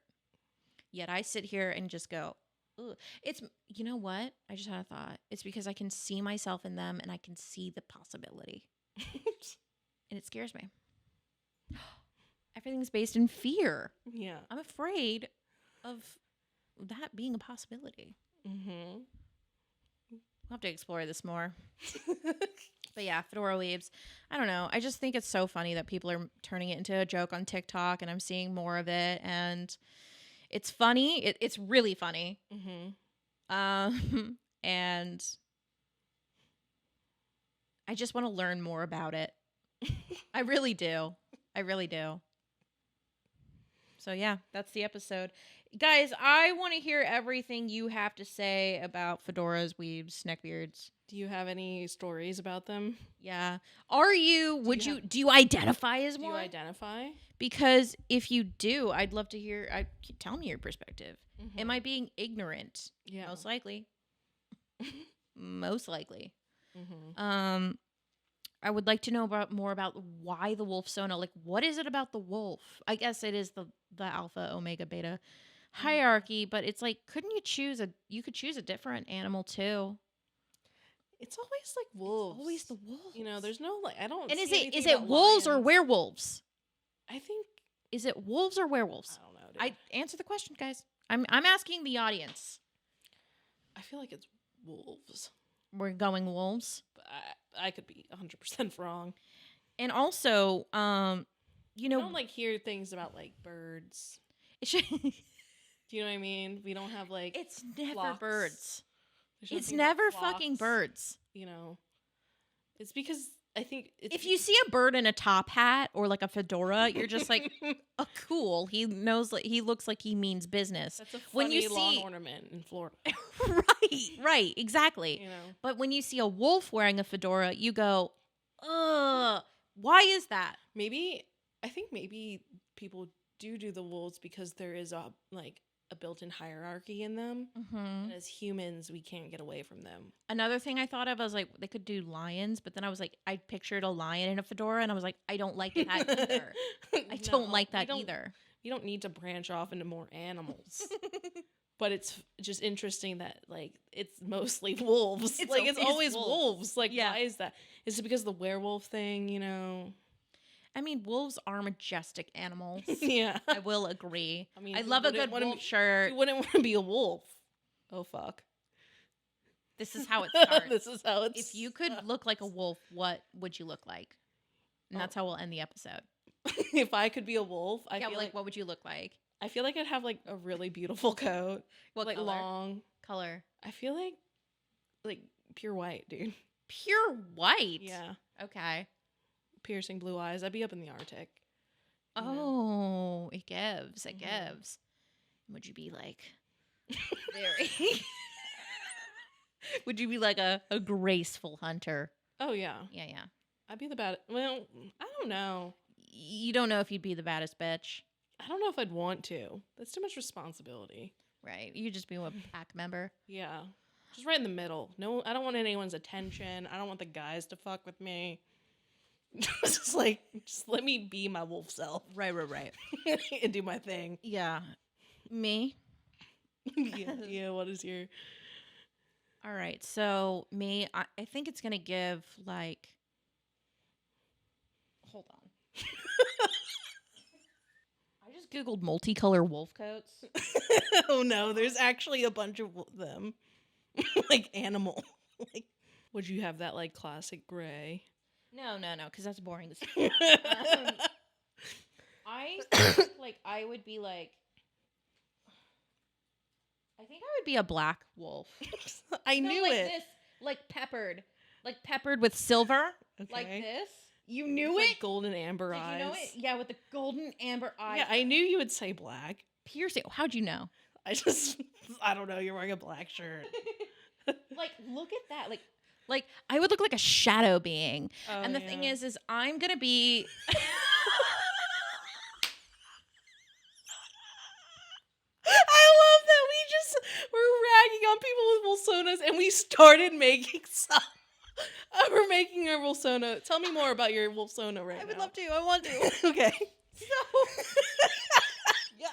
Yet I sit here and just go, ugh. It's, you know what? I just had a thought. It's because I can see myself in them and I can see the possibility. And it scares me. Everything's based in fear.
Yeah.
I'm afraid of that being a possibility.
Mm-hmm.
We'll have to explore this more. But yeah, fedora weebs. I don't know. I just think it's so funny that people are turning it into a joke on TikTok, and I'm seeing more of it. And it's funny. It's really funny.
Mm-hmm.
And I just want to learn more about it. I really do. I really do. So yeah, that's the episode. Guys, I want to hear everything you have to say about fedoras, weebs, neckbeards.
Do you have any stories about them?
Yeah. Are you, do you identify as
Do
one?
you identify?
Because if you do, I'd love to hear, tell me your perspective.
Mm-hmm.
Am I being ignorant?
Yeah.
Most likely. Most likely.
Mm-hmm.
I would like to know more about why the wolfsona. Like, what is it about the wolf? I guess it is the alpha, omega, beta hierarchy, but it's like, couldn't you choose you could choose a different animal too?
It's always like wolves.
It's always the wolves.
You know, there's no like I don't.
And
see
is
anything
it
about
wolves or
lions.
werewolves?
I think
Is it wolves or werewolves?
I don't know. Dude.
Answer the question, guys. I'm asking the audience.
I feel like it's wolves,
We're going wolves.
but I could be 100% wrong.
And also,
You don't like hear things about like birds. Do you know what I mean? We don't have like
it's never
flocks.
birds.
There's
It's
nothing about
never fucking
flocks,
birds.
You know, it's because I think it's
If you see a bird in a top hat or like a fedora, you're just like, oh, cool. He knows, like, he looks like he means business.
that's a funny
when you
lawn
see-
ornament in Florida.
right, exactly.
You know,
But when you see a wolf wearing a fedora, you go, ugh, why is that?
I think maybe people do the wolves because there is a built-in hierarchy in them.
Mm-hmm.
And as humans, we can't get away from them.
Another thing I thought of, I was like, they could do lions, but then I was like, I pictured a lion in a fedora, and I was like, I don't like that either. I don't
No,
like that
we don't-
either.
You don't need to branch off into more animals. But it's just interesting that like it's mostly wolves.
It's
It's
always
always
wolves.
wolves. Like
Yeah.
why is that? Is it because of the werewolf thing, you know?
I mean, wolves are majestic animals.
Yeah.
I will agree.
I mean,
I
who
love a
wouldn't
good
wanna
wolf
be-
shirt.
You wouldn't want to be a wolf. Oh fuck.
This is how it starts.
This is how it's
If you could look like a wolf, what would you look like? And that's how we'll end the episode.
if I could be a wolf, I
yeah,
feel like
what would you look like?
I feel like I'd have like a really beautiful coat.
What
like
color?
long.
Color.
I feel like pure white, dude.
Pure white.
Yeah.
Okay.
Piercing blue eyes. I'd be up in the Arctic. You know?
Oh, it gives. It
Mhm.
gives. Would you be like very would you be like a graceful hunter?
Oh yeah.
Yeah, yeah.
I'd be the bad. Well, I don't know.
You don't know if you'd be the baddest bitch.
I don't know if I'd want to. That's too much responsibility.
Right. You'd just be a pack member.
Yeah. Just right in the middle. No, I don't want anyone's attention. I don't want the guys to fuck with me. just let me be my wolf self
Right.
and do my thing.
Yeah. Me?
Yeah. What is your?
All right. So me, I think it's gonna give like hold on. I just Googled multicolor wolf coats.
Oh no, there's actually a bunch of them, like animal. Like, would you have that like classic gray?
No, because that's boring. I think like I would be like I think I would be a black wolf.
I
No,
knew
like
it.
This, like peppered with silver, like
Okay.
this. You knew
With,
it.
like, golden amber
Did
eyes.
you know it? Yeah, with the golden amber eyes.
Yeah, I knew you would say black.
Piercing. How'd you know?
I don't know. You're wearing a black shirt.
Like, look at that. Like I would look like a shadow being.
Oh,
And the thing is I'm gonna be.
I love that we're ragging on people with wolfsonas and we started making some. We're making a wolfsona. Tell me more about your wolfsona right now.
I would love to. I want to.
Okay.
So, yeah.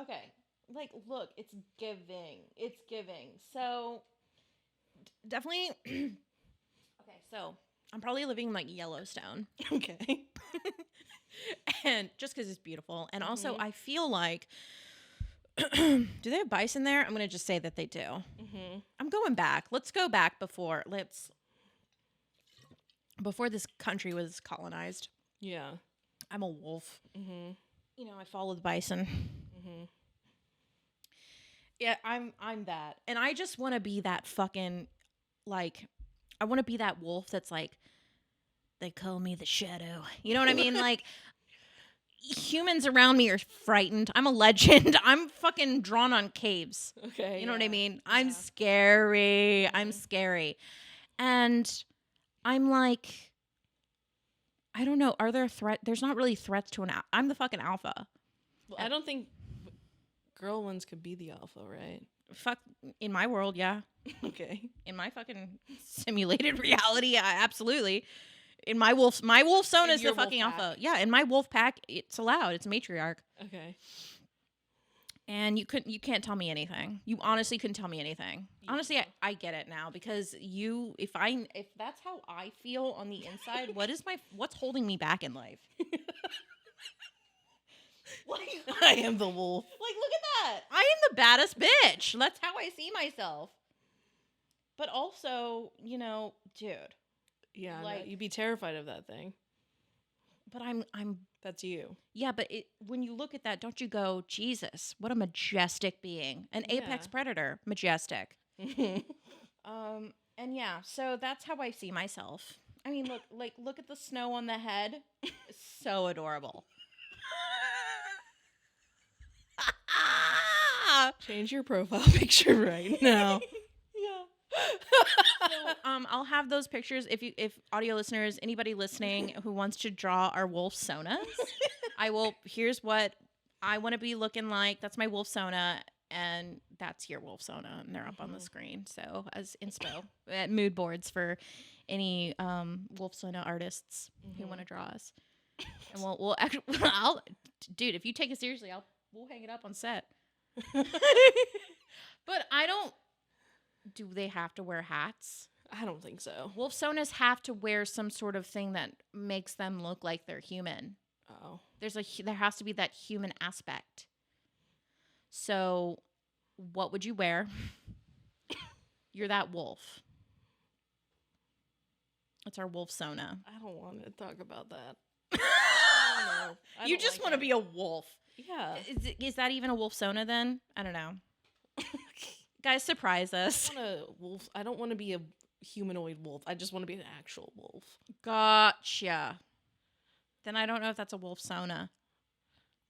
Okay. Like, look, it's giving. It's giving. So, definitely. Okay, so I'm probably living in like Yellowstone.
Okay.
And just because it's beautiful. And also, I feel like. Do they have bison there? I'm going to just say that they do.
Mm-hmm.
I'm going back. Let's go back before this country was colonized.
Yeah.
I'm a wolf.
Mm-hmm.
You know, I follow the bison.
Mm-hmm.
Yeah, I'm that. And I just want to be that fucking, like, I want to be that wolf that's like, they call me the shadow. You know what I mean? Like, humans around me are frightened. I'm a legend. I'm fucking drawn on caves.
Okay.
You know what I mean? I'm scary. I'm scary. And I'm like, I don't know. Are there there's not really threats to I'm the fucking alpha.
Well, I don't think girl ones could be the alpha, right?
Fuck, in my world, yeah.
Okay.
In my fucking simulated reality, absolutely. In my wolfsona is the
your
fucking
wolf pack.
alpha. Yeah, in my wolf pack, it's allowed. It's matriarch.
Okay.
And you can't tell me anything. You honestly couldn't tell me anything. Honestly, I get it now because if that's how I feel on the inside, what's holding me back in life?
I am the wolf.
Like, look at that. I am the baddest bitch. That's how I see myself. But also, you know, dude.
Yeah, no,
Like-
you'd be terrified of that thing.
But I'm
That's you.
yeah, but when you look at that, don't you go, Jesus, what a majestic being. An apex
Yeah.
predator, majestic.
Mm-hmm.
And yeah, so that's how I see myself. I mean, look at the snow on the head. It's so adorable.
Change your profile picture right now.
So, I'll have those pictures if audio listeners, anybody listening who wants to draw our wolfsonas, I will. Here's what I want to be looking like. That's my wolfsona, and that's your wolfsona, and they're up on the screen. So as inspo at mood boards for any wolfsona artists who want to draw us, and we'll actually, dude, if you take it seriously, we'll hang it up on set. But I don't. Do they have to wear hats?
I don't think so.
Wolfsonas have to wear some sort of thing that makes them look like they're human.
Oh.
There has to be that human aspect. So, what would you wear? You're that wolf. It's our wolfsona.
I don't want to talk about that. I
You
don't
just
like
want to
it.
be a wolf.
Yeah.
Is that even a wolfsona then? I don't know. Guys, surprise us.
I don't want to be a humanoid wolf. I just want to be an actual wolf.
Gotcha. Then I don't know if that's a wolfsona.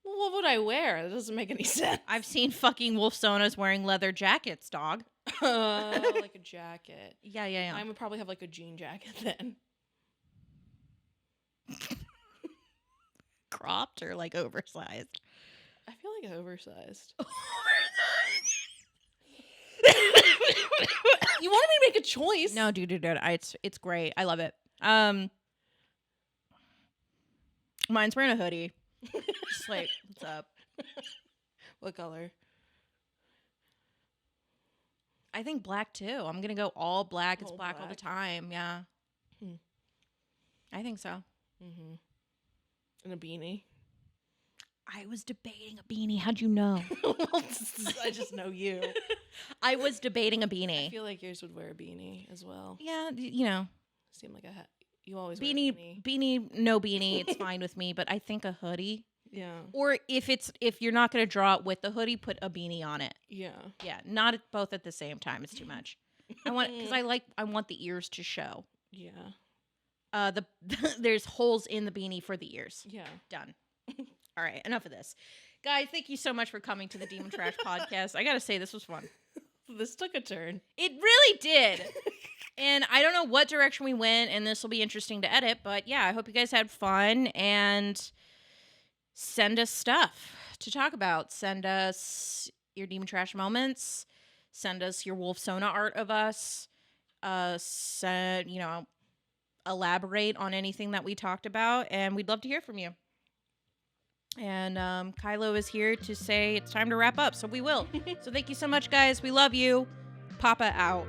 Well, what would I wear? That doesn't make any sense.
I've seen fucking wolfsonas wearing leather jackets, dog.
Like a jacket.
Yeah.
I would probably have like a jean jacket then.
Cropped or like oversized?
I feel like oversized. You wanted me to make a choice.
No, dude. It's great. I love it. Mine's wearing a hoodie. Just like, what's up?
What color?
I think black too. I'm gonna go all black. It's
All
black all the
black?
time. Yeah.
Hmm.
I think so.
Mm-hmm. And a beanie.
I was debating a beanie. How'd you know?
I just know you.
I was debating a
I
beanie.
feel like yours would wear a beanie as well.
Yeah, you know,
Seem like you always
beanie,
wear a beanie.
beanie, no beanie. It's fine with me. But I think a hoodie,
Yeah.
or if you're not gonna draw it with the hoodie, put a beanie on it.
Yeah.
Yeah, not both at the same time. It's too much. I want I want the ears to show.
Yeah.
There's holes in the beanie for the ears.
Yeah.
Done. All right, enough of this. Guys, thank you so much for coming to the Demon Trash podcast. I gotta say, this was fun.
This took a turn.
It really did. And I don't know what direction we went, and this will be interesting to edit, but yeah, I hope you guys had fun, and send us stuff to talk about. Send us your Demon Trash moments. Send us your wolfsona art of us. Elaborate on anything that we talked about, and we'd love to hear from you. And Kylo is here to say it's time to wrap up, so we will. So thank you so much, guys. We love you. Papa out.